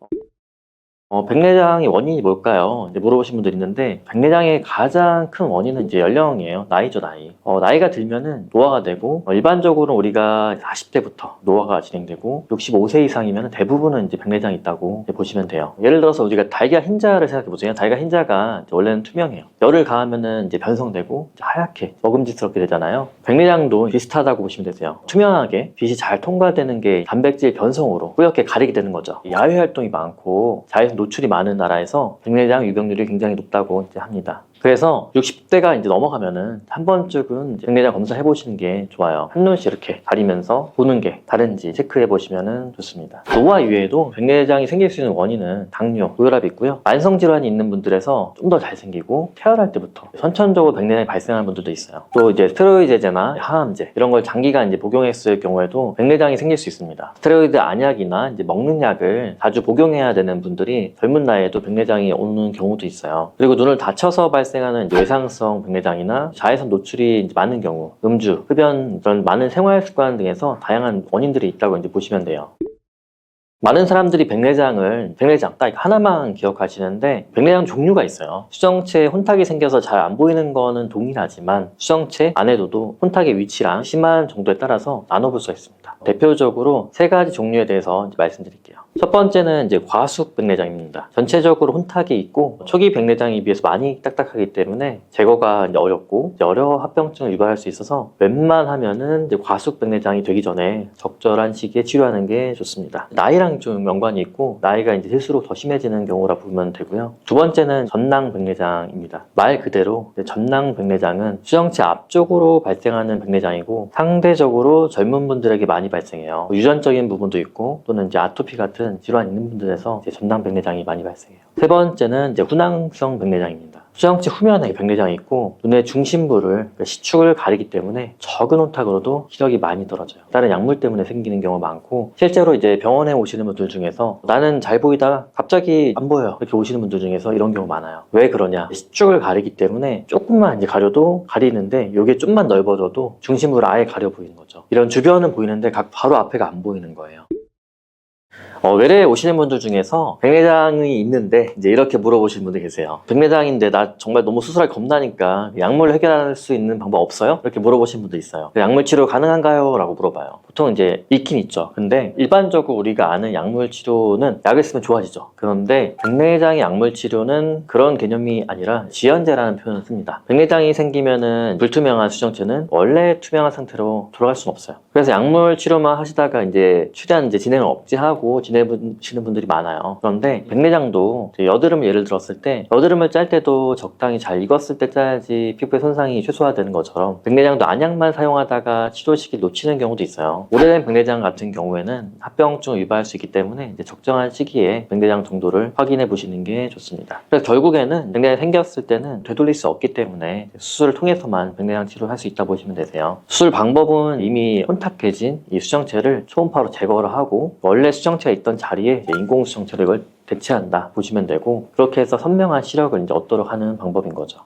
백내장의 원인이 뭘까요? 이제 물어보신 분들이 있는데 백내장의 가장 큰 원인은 이제 연령이에요. 나이죠, 나이. 나이가 들면은 노화가 되고 일반적으로 우리가 40대부터 노화가 진행되고 65세 이상이면 대부분은 이제 백내장이 있다고 이제 보시면 돼요. 예를 들어서 우리가 달걀 흰자를 생각해 보세요. 달걀 흰자가 원래는 투명해요. 열을 가하면은 이제 변성되고 이제 하얗게 먹음직스럽게 되잖아요. 백내장도 비슷하다고 보시면 되세요. 투명하게 빛이 잘 통과되는 게 단백질 변성으로 뿌옇게 가리게 되는 거죠. 야외 활동이 많고 자외선 노출이 많은 나라에서 백내장 유병률이 굉장히 높다고 이제 합니다. 그래서 60대가 이제 넘어가면은 한 번쯤은 백내장 검사 해보시는 게 좋아요. 한눈씩 이렇게 가리면서 보는 게 다른지 체크해 보시면 좋습니다. 노화 이외에도 백내장이 생길 수 있는 원인은 당뇨, 고혈압이 있고요. 만성 질환이 있는 분들에서 좀 더 잘 생기고 태어날 때부터 선천적으로 백내장이 발생하는 분들도 있어요. 또 이제 스테로이드제나 항암제 이런 걸 장기간 이제 복용했을 경우에도 백내장이 생길 수 있습니다. 스테로이드 안약이나 이제 먹는 약을 자주 복용해야 되는 분들이 젊은 나이에도 백내장이 오는 경우도 있어요. 그리고 눈을 다쳐서 발생하는 외상성 백내장이나 자외선 노출이 이제 많은 경우, 음주, 흡연 이런 많은 생활 습관 등에서 다양한 원인들이 있다고 이제 보시면 돼요. 많은 사람들이 백내장 딱 하나만 기억하시는데 백내장 종류가 있어요. 수정체에 혼탁이 생겨서 잘 안 보이는 거는 동일하지만 수정체 안에도 혼탁의 위치랑 심한 정도에 따라서 나눠볼 수가 있습니다. 대표적으로 세 가지 종류에 대해서 이제 말씀드릴게요. 첫 번째는 이제 과숙 백내장입니다. 전체적으로 혼탁이 있고 초기 백내장에 비해서 많이 딱딱하기 때문에 제거가 이제 어렵고 여러 합병증을 유발할 수 있어서 웬만하면은 이제 과숙 백내장이 되기 전에 적절한 시기에 치료하는 게 좋습니다. 나이랑 좀 연관이 있고 나이가 이제 들수록 더 심해지는 경우라 보면 되고요. 두 번째는 전낭 백내장입니다. 말 그대로 전낭 백내장은 수정체 앞쪽으로 발생하는 백내장이고 상대적으로 젊은 분들에게 많이 발생해요. 유전적인 부분도 있고 또는 이제 아토피 같은 질환 있는 분들에서 이제 전낭 백내장이 많이 발생해요. 세 번째는 이제 훈황성 백내장입니다. 수정체 후면에 백내장이 있고 눈의 중심부를 그러니까 시축을 가리기 때문에 적은 혼탁으로도 시력이 많이 떨어져요. 다른 약물 때문에 생기는 경우가 많고 실제로 이제 병원에 오시는 분들 중에서 나는 잘 보이다가 갑자기 안 보여요. 이렇게 오시는 분들 중에서 이런 경우 많아요. 왜 그러냐? 시축을 가리기 때문에 조금만 이제 가려도 가리는데 이게 좀만 넓어져도 중심부를 아예 가려 보이는 거죠. 이런 주변은 보이는데 바로 앞에가 안 보이는 거예요. 외래에 오시는 분들 중에서 백내장이 있는데 이제 이렇게 물어보시는 분들 계세요. 백내장인데 나 정말 너무 수술하기 겁나니까 약물로 해결할 수 있는 방법 없어요? 이렇게 물어보시는 분도 있어요. 약물 치료 가능한가요? 라고 물어봐요. 보통 이제 있긴 있죠. 근데 일반적으로 우리가 아는 약물 치료는 약을 쓰면 좋아지죠. 그런데 백내장의 약물 치료는 그런 개념이 아니라 지연제라는 표현을 씁니다. 백내장이 생기면은 불투명한 수정체는 원래 투명한 상태로 돌아갈 수는 없어요. 그래서 약물 치료만 하시다가 이제 최대한 이제 진행을 억제하고 지내시는 분들이 많아요. 그런데 백내장도 여드름을 예를 들었을 때 여드름을 짤 때도 적당히 잘 익었을 때 짜야지 피부의 손상이 최소화되는 것처럼 백내장도 안약만 사용하다가 치료 시기를 놓치는 경우도 있어요. 오래된 백내장 같은 경우에는 합병증을 유발할 수 있기 때문에 이제 적정한 시기에 백내장 정도를 확인해 보시는 게 좋습니다. 그래서 결국에는 백내장이 생겼을 때는 되돌릴 수 없기 때문에 수술을 통해서만 백내장 치료를 할 수 있다 보시면 되세요. 수술 방법은 이미 혼탁해진 이 수정체를 초음파로 제거를 하고 원래 수정체가 있던 자리에 인공 수정체를 이걸 대체한다 보시면 되고 그렇게 해서 선명한 시력을 이제 얻도록 하는 방법인 거죠.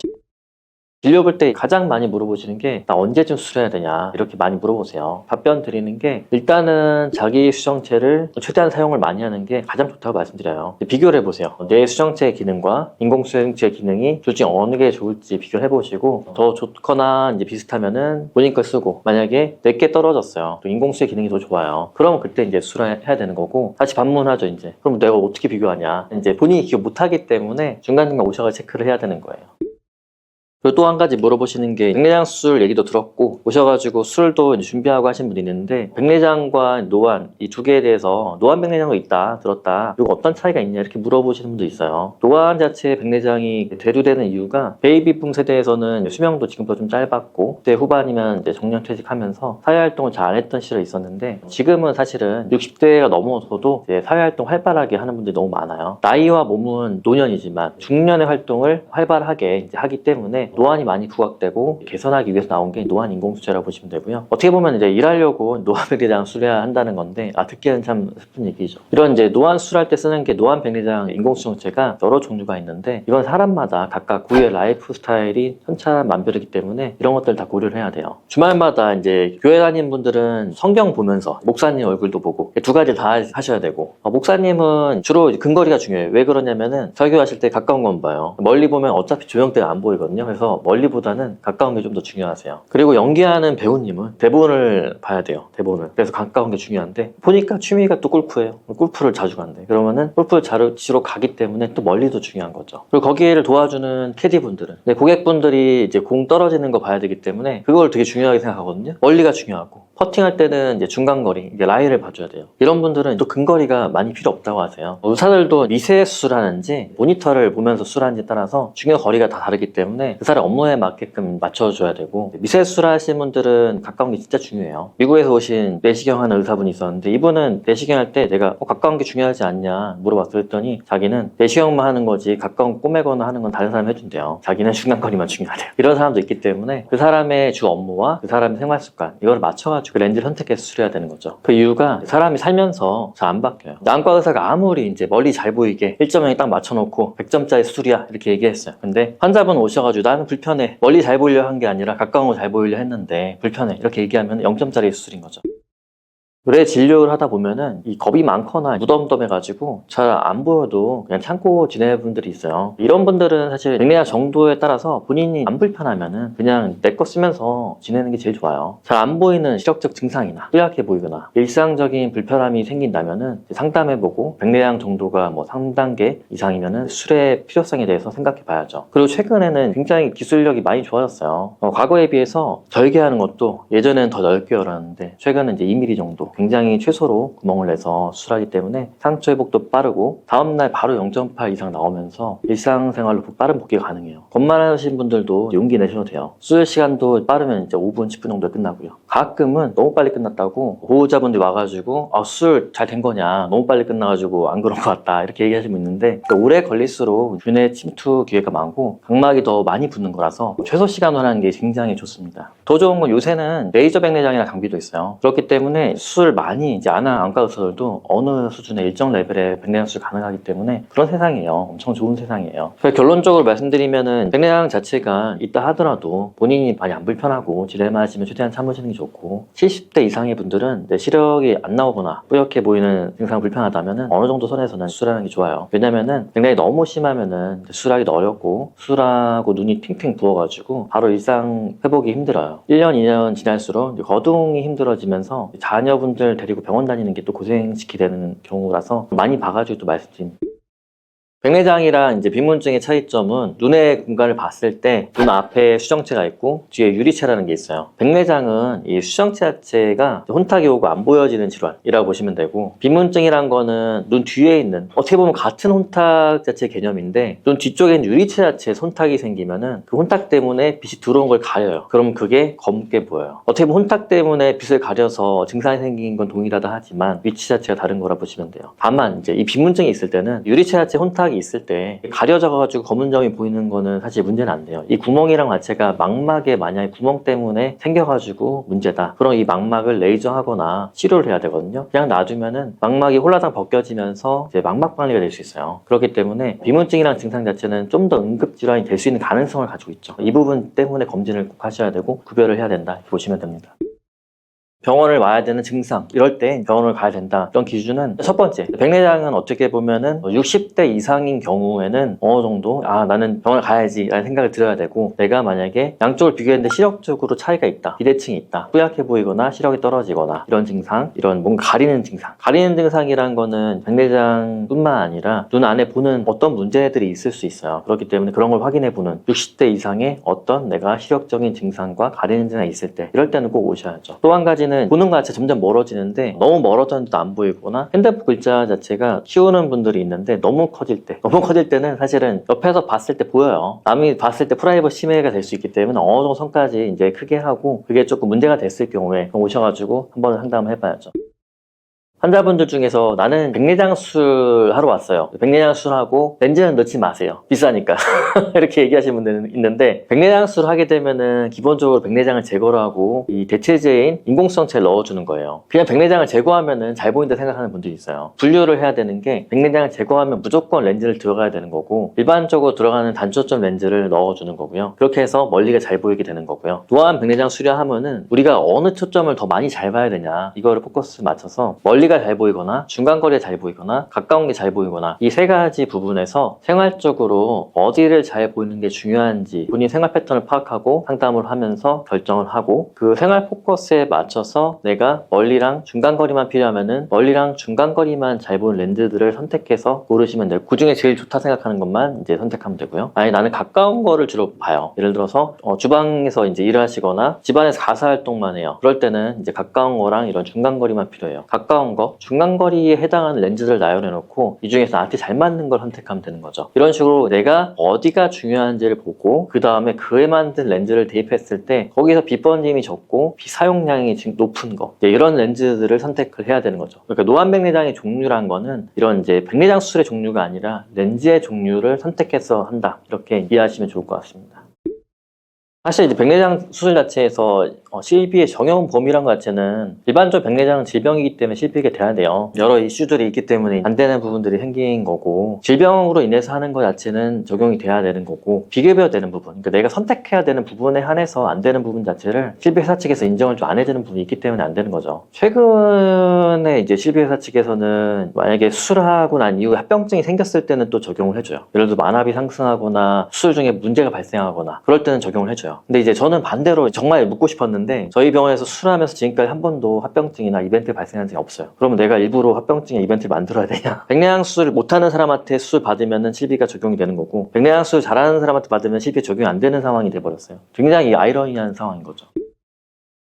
진료 볼 때 가장 많이 물어보시는 게 나 언제쯤 수술해야 되냐 이렇게 많이 물어보세요. 답변 드리는 게 일단은 자기 수정체를 최대한 사용을 많이 하는 게 가장 좋다고 말씀드려요. 비교를 해보세요. 내 수정체의 기능과 인공수정체의 기능이 둘 중에 어느 게 좋을지 비교를 해보시고 더 좋거나 이제 비슷하면은 본인 걸 쓰고 만약에 내게 떨어졌어요. 또 인공수의 기능이 더 좋아요. 그럼 그때 이제 수술해야 되는 거고 다시 반문하죠 이제. 그럼 내가 어떻게 비교하냐. 이제 본인이 기억 못하기 때문에 중간중간 오셔서 체크를 해야 되는 거예요. 그리고 또 한 가지 물어보시는 게 백내장 수술 얘기도 들었고 오셔가지고 수술도 이제 준비하고 하신 분이 있는데 백내장과 노안 이 두 개에 대해서 노안 백내장도 있다 들었다 그리고 어떤 차이가 있냐 이렇게 물어보시는 분도 있어요. 노안 자체의 백내장이 대두되는 이유가 베이비붐 세대에서는 수명도 지금보다 좀 짧았고 그때 후반이면 이제 정년퇴직하면서 사회활동을 잘 안 했던 시절이 있었는데 지금은 사실은 60대가 넘어서도 이제 사회활동 활발하게 하는 분들이 너무 많아요. 나이와 몸은 노년이지만 중년의 활동을 활발하게 이제 하기 때문에 노안이 많이 부각되고 개선하기 위해서 나온 게 노안 인공수제라고 보시면 되고요. 어떻게 보면 이제 일하려고 노안 백내장 수술해야 한다는 건데 듣기에는 참 슬픈 얘기죠. 이런 이제 노안 수술할 때 쓰는 게 노안 백내장 인공수정체가 여러 종류가 있는데 이건 사람마다 각각 고유의 라이프 스타일이 천차만별이기 때문에 이런 것들 다 고려를 해야 돼요. 주말마다 이제 교회 다니는 분들은 성경 보면서 목사님 얼굴도 보고 두 가지 다 하셔야 되고 목사님은 주로 근거리가 중요해요. 왜 그러냐면은 설교하실 때 가까운 건 봐요. 멀리 보면 어차피 조형대가 안 보이거든요. 그래서 멀리보다는 가까운 게 좀 더 중요하세요. 그리고 연기하는 배우님은 대본을 봐야 돼요. 대본을. 그래서 가까운 게 중요한데 보니까 취미가 또 골프예요. 골프를 자주 간대. 그러면은 골프를 치러 가기 때문에 또 멀리도 중요한 거죠. 그리고 거기를 도와주는 캐디분들은 고객분들이 이제 공 떨어지는 거 봐야 되기 때문에 그걸 되게 중요하게 생각하거든요. 멀리가 중요하고 퍼팅할 때는 이제 중간거리, 이게 라이를 봐줘야 돼요. 이런 분들은 또 근거리가 많이 필요 없다고 하세요. 의사들도 미세 수술하는지 모니터를 보면서 수술하는지 따라서 중요 거리가 다 다르기 때문에 그 사람 업무에 맞게끔 맞춰줘야 되고 미세 수술하시는 분들은 가까운 게 진짜 중요해요. 미국에서 오신 내시경 하는 의사분이 있었는데 이분은 내시경 할 때 내가 가까운 게 중요하지 않냐 물어봤어요. 했더니 자기는 내시경만 하는 거지 가까운 꼬매거나 하는 건 다른 사람이 해준대요. 자기는 중간거리만 중요하대요. 이런 사람도 있기 때문에 그 사람의 주 업무와 그 사람의 생활 습관 이걸 맞춰가지고 그 렌즈를 선택해서 수술해야 되는 거죠. 그 이유가 사람이 살면서 잘 안 바뀌어요. 안과 의사가 아무리 이제 멀리 잘 보이게 1.0에 딱 맞춰놓고 100점짜리 수술이야 이렇게 얘기했어요. 근데 환자분 오셔가지고 나는 불편해. 멀리 잘 보이려 한 게 아니라 가까운 거 잘 보이려 했는데 불편해. 이렇게 얘기하면 0점짜리 수술인 거죠. 의뢰 진료를 하다 보면은 이 겁이 많거나 무덤덤해가지고 잘 안 보여도 그냥 참고 지내는 분들이 있어요. 이런 분들은 사실 백내장 정도에 따라서 본인이 안 불편하면은 그냥 내 거 쓰면서 지내는 게 제일 좋아요. 잘 안 보이는 시력적 증상이나 뚜렷해 보이거나 일상적인 불편함이 생긴다면은 상담해보고 백내장 정도가 뭐 3단계 이상이면은 수술의 필요성에 대해서 생각해 봐야죠. 그리고 최근에는 굉장히 기술력이 많이 좋아졌어요. 과거에 비해서 절개하는 것도 예전에는 더 넓게 열었는데 최근은 이제 2mm 정도 굉장히 최소로 구멍을 내서 수술하기 때문에 상처 회복도 빠르고 다음날 바로 0.8 이상 나오면서 일상생활로 빠른 복귀가 가능해요. 겁많으신 분들도 용기 내셔도 돼요. 수술 시간도 빠르면 이제 5분, 10분 정도에 끝나고요. 가끔은 너무 빨리 끝났다고 보호자분들이 와가지고 수술 잘 된 거냐 너무 빨리 끝나가지고 안 그런 것 같다 이렇게 얘기하시는 분 있는데 오래 걸릴수록 균의 침투 기회가 많고 각막이 더 많이 붙는 거라서 최소 시간으로 하는 게 굉장히 좋습니다. 더 좋은 건 요새는 레이저 백내장이나 장비도 있어요. 그렇기 때문에 수술 많이 이제 안 하는 안과 의사들도 어느 수준의 일정 레벨의 백내장 수술 가능하기 때문에 그런 세상이에요. 엄청 좋은 세상이에요. 그래서 결론적으로 말씀드리면은 백내장 자체가 있다 하더라도 본인이 많이 안 불편하고 지레만 하시면 최대한 참으시는 게 좋고 70대 이상의 분들은 내 시력이 안 나오거나 뿌옇게 보이는 증상 불편하다면은 어느 정도 선에서는 수술하는 게 좋아요. 왜냐면은 백내장이 너무 심하면은 수술하기도 어렵고 수술하고 눈이 팅팅 부어가지고 바로 일상 회복이 힘들어요. 1년, 2년 지날수록 거동이 힘들어지면서 자녀분들 데리고 병원 다니는 게 또 고생시키게 되는 경우라서 많이 봐가지고 또 말씀드립니다. 백내장이랑 이제 비문증의 차이점은 눈의 공간을 봤을 때 눈 앞에 수정체가 있고 뒤에 유리체라는 게 있어요. 백내장은 이 수정체 자체가 혼탁이 오고 안 보여지는 질환이라고 보시면 되고 비문증이란 거는 눈 뒤에 있는 어떻게 보면 같은 혼탁 자체 개념인데 눈 뒤쪽에 있는 유리체 자체에 혼탁이 생기면은 그 혼탁 때문에 빛이 들어온 걸 가려요. 그럼 그게 검게 보여요. 어떻게 보면 혼탁 때문에 빛을 가려서 증상이 생긴 건 동일하다 하지만 위치 자체가 다른 거라 보시면 돼요. 다만 이제 이 비문증이 있을 때는 유리체 자체 혼탁이 있을 때 가려져가지고 검은 점이 보이는 거는 사실 문제는 안 돼요. 이 구멍이랑 자체가 망막에 만약에 구멍 때문에 생겨가지고 문제다. 그럼 이 망막을 레이저하거나 치료를 해야 되거든요. 그냥 놔두면은 망막이 홀라당 벗겨지면서 이제 망막 박리가 될 수 있어요. 그렇기 때문에 비문증이랑 증상 자체는 좀 더 응급질환이 될 수 있는 가능성을 가지고 있죠. 이 부분 때문에 검진을 꼭 하셔야 되고 구별을 해야 된다 이렇게 보시면 됩니다. 병원을 와야 되는 증상 이럴 때 병원을 가야 된다. 이런 기준은 첫 번째, 백내장은 어떻게 보면은 60대 이상인 경우에는 어느 정도 나는 병원을 가야지 라는 생각을 들어야 되고, 내가 만약에 양쪽을 비교했는데 시력적으로 차이가 있다, 비대칭이 있다, 뿌옇게 보이거나 시력이 떨어지거나 이런 증상, 이런 뭔가 가리는 증상이란 거는 백내장뿐만 아니라 눈 안에 보는 어떤 문제들이 있을 수 있어요. 그렇기 때문에 그런 걸 확인해 보는 60대 이상의 어떤 내가 시력적인 증상과 가리는 증상이 있을 때, 이럴 때는 꼭 오셔야죠. 또 한 가지는 보는 것 자체 점점 멀어지는데 너무 멀어졌는데도 안 보이거나 핸드폰 글자 자체가 키우는 분들이 있는데 너무 커질 때는 사실은 옆에서 봤을 때 보여요. 남이 봤을 때 프라이버시 침해가 될 수 있기 때문에 어느 정도 선까지 이제 크게 하고, 그게 조금 문제가 됐을 경우에 오셔가지고 한번 상담을 해봐야죠. 환자분들 중에서 나는 백내장 수술 하러 왔어요. 백내장 수술하고 렌즈는 넣지 마세요. 비싸니까. 이렇게 얘기하시는 분들은 있는데, 백내장 수술을 하게 되면은 기본적으로 백내장을 제거를 하고 이 대체제인 인공수정체를 넣어주는 거예요. 그냥 백내장을 제거하면은 잘 보인다 생각하는 분들이 있어요. 분류를 해야 되는 게, 백내장을 제거하면 무조건 렌즈를 들어가야 되는 거고, 일반적으로 들어가는 단초점 렌즈를 넣어주는 거고요. 그렇게 해서 멀리가 잘 보이게 되는 거고요. 또한 백내장 수술하면은 우리가 어느 초점을 더 많이 잘 봐야 되냐, 이거를 포커스 맞춰서 멀리가 잘 보이거나 중간거리가 잘 보이거나 가까운 게 잘 보이거나, 이 세 가지 부분에서 생활적으로 어디를 잘 보이는 게 중요한지 본인 생활 패턴을 파악하고 상담을 하면서 결정을 하고, 그 생활 포커스에 맞춰서 내가 멀리랑 중간거리만 필요하면은 멀리랑 중간거리만 잘 보이는 렌즈들을 선택해서 고르시면 돼요. 그 중에 제일 좋다 생각하는 것만 이제 선택하면 되고요. 아니 나는 가까운 거를 주로 봐요. 예를 들어서 주방에서 이제 일을 하시거나 집안에서 가사 활동만 해요. 그럴 때는 이제 가까운 거랑 이런 중간거리만 필요해요. 가까운 거, 중간거리에 해당하는 렌즈를 나열해 놓고 이 중에서 나한테 잘 맞는 걸 선택하면 되는 거죠. 이런 식으로 내가 어디가 중요한지를 보고 그 다음에 그에 맞는 렌즈를 대입했을 때 거기서 빛번짐이 적고 사용량이 높은 거, 이런 렌즈들을 선택을 해야 되는 거죠. 그러니까 노안백내장의 종류란 거는 이런 이제 백내장 수술의 종류가 아니라 렌즈의 종류를 선택해서 한다, 이렇게 이해하시면 좋을 것 같습니다. 사실 이제 백내장 수술 자체에서 실비의 적용 범위란 것 자체는 일반적으로 백내장은 질병이기 때문에 실비가 돼야 돼요. 여러 이슈들이 있기 때문에 안 되는 부분들이 생긴 거고, 질병으로 인해서 하는 것 자체는 적용이 돼야 되는 거고, 비급여 되는 부분, 그러니까 내가 선택해야 되는 부분에 한해서 안 되는 부분 자체를 실비회사 측에서 인정을 좀 안 해주는 부분이 있기 때문에 안 되는 거죠. 최근에 이제 실비회사 측에서는 만약에 수술하고 난 이후에 합병증이 생겼을 때는 또 적용을 해줘요. 예를 들어 만압이 상승하거나 수술 중에 문제가 발생하거나 그럴 때는 적용을 해줘요. 근데 이제 저는 반대로 정말 묻고 싶었는데, 저희 병원에서 수술하면서 지금까지 한 번도 합병증이나 이벤트 발생한 적이 없어요. 그러면 내가 일부러 합병증에 이벤트를 만들어야 되냐? 백내장 수술 못하는 사람한테 수술 받으면 실비가 적용이 되는 거고, 백내장 수술 잘하는 사람한테 받으면 실비 적용이 안 되는 상황이 돼버렸어요. 굉장히 아이러니한 상황인 거죠.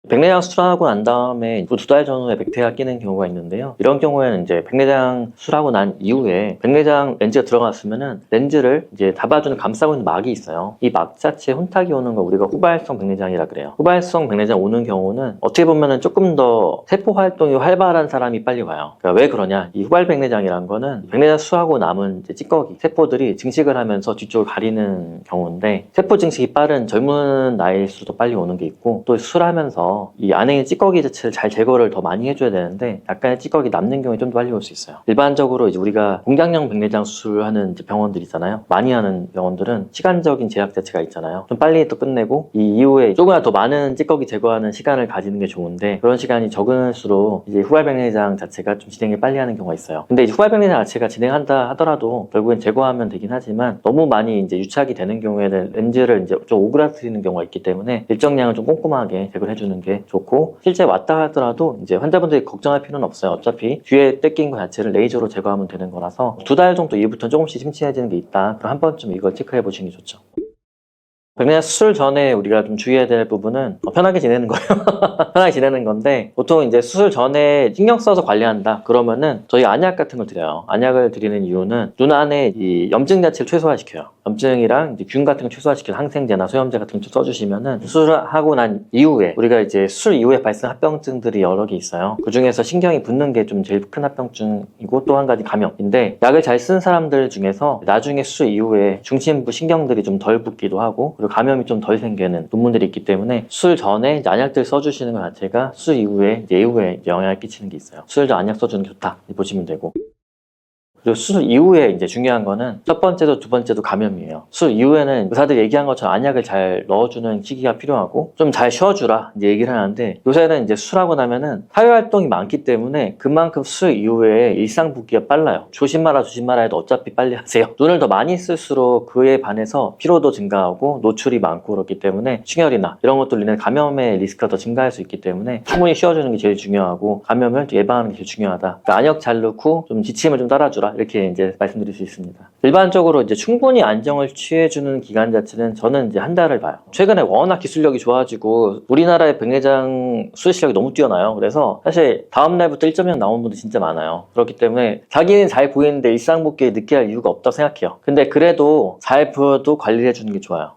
백내장 수술하고 난 다음에 2달 전후에 백태가 끼는 경우가 있는데요. 이런 경우에는 이제 백내장 수술하고 난 이후에 백내장 렌즈가 들어갔으면은 렌즈를 이제 잡아주는, 감싸고 있는 막이 있어요. 이 막 자체에 혼탁이 오는 걸 우리가 후발성 백내장이라 그래요. 후발성 백내장 오는 경우는 어떻게 보면은 조금 더 세포 활동이 활발한 사람이 빨리 와요. 그러니까 왜 그러냐? 이 후발 백내장이란 거는 백내장 수술하고 남은 이제 찌꺼기 세포들이 증식을 하면서 뒤쪽을 가리는 경우인데, 세포 증식이 빠른 젊은 나이일수록 빨리 오는 게 있고, 또 수술하면서 이 안에 있는 찌꺼기 자체를 잘 제거를 더 많이 해줘야 되는데 약간의 찌꺼기 남는 경우에 좀 더 빨리 올 수 있어요. 일반적으로 이제 우리가 공장용 백내장 수술하는 이제 병원들 있잖아요. 많이 하는 병원들은 시간적인 제약 자체가 있잖아요. 좀 빨리 또 끝내고 이 이후에 조금이나 더 많은 찌꺼기 제거하는 시간을 가지는 게 좋은데, 그런 시간이 적을수록 이제 후발 백내장 자체가 좀 진행을 빨리 하는 경우가 있어요. 근데 이제 후발 백내장 자체가 진행한다 하더라도 결국엔 제거하면 되긴 하지만, 너무 많이 이제 유착이 되는 경우에는 렌즈를 이제 좀 오그라뜨리는 경우가 있기 때문에 일정량을 좀 꼼꼼하게 제거를 해주는 게 좋고, 실제 왔다 하더라도 이제 환자분들이 걱정할 필요는 없어요. 어차피 뒤에 뜯긴 거 자체를 레이저로 제거하면 되는 거라서 2달 정도 이후부터 조금씩 침침해지는 게 있다. 그럼 한 번쯤 이걸 체크해 보시는 게 좋죠. 백내장 수술 전에 우리가 좀 주의해야 될 부분은 편하게 지내는 거예요. 편하게 지내는 건데, 보통 이제 수술 전에 신경 써서 관리한다 그러면은 저희 안약 같은 걸 드려요. 안약을 드리는 이유는 눈 안에 이 염증 자체를 최소화시켜요. 염증이랑 이제 균 같은 걸 최소화시켜서 항생제나 소염제 같은 걸 좀 써주시면은, 수술하고 난 이후에 우리가 이제 수술 이후에 발생 합병증들이 여러 개 있어요. 그 중에서 신경이 붓는 게 좀 제일 큰 합병증이고, 또 한 가지 감염인데, 약을 잘 쓴 사람들 중에서 나중에 수술 이후에 중심부 신경들이 좀 덜 붓기도 하고, 그리고 감염이 좀 덜 생기는 논문들이 있기 때문에 수술 전에 이제 안약들 써주시는 것 자체가 수술 이후에 이제 영향을 끼치는 게 있어요. 수술 전 안약 써주는 게 좋다 보시면 되고, 그리고 수술 이후에 이제 중요한 거는 첫 번째도 두 번째도 감염이에요. 수술 이후에는 의사들 얘기한 것처럼 안약을 잘 넣어주는 시기가 필요하고 좀 잘 쉬어주라 이제 얘기를 하는데, 요새는 이제 수술하고 나면은 사회 활동이 많기 때문에 그만큼 수술 이후에 일상 복귀가 빨라요. 조심 마라 해도 어차피 빨리 하세요. 눈을 더 많이 쓸수록 그에 반해서 피로도 증가하고 노출이 많고 그렇기 때문에 충혈이나 이런 것들로 인해 감염의 리스크가 더 증가할 수 있기 때문에 충분히 쉬어주는 게 제일 중요하고 감염을 예방하는 게 제일 중요하다. 그러니까 안약 잘 넣고 좀 지침을 좀 따라주라 이렇게 이제 말씀드릴 수 있습니다. 일반적으로 이제 충분히 안정을 취해주는 기간 자체는 저는 이제 한 달을 봐요. 최근에 워낙 기술력이 좋아지고 우리나라의 백내장 수술 실력이 너무 뛰어나요. 그래서 사실 다음 날부터 1.0 나온 분들 진짜 많아요. 그렇기 때문에 자기는 잘 보이는데 일상 복귀에 늦게 할 이유가 없다고 생각해요. 근데 그래도 잘 보여도 관리를 해주는 게 좋아요.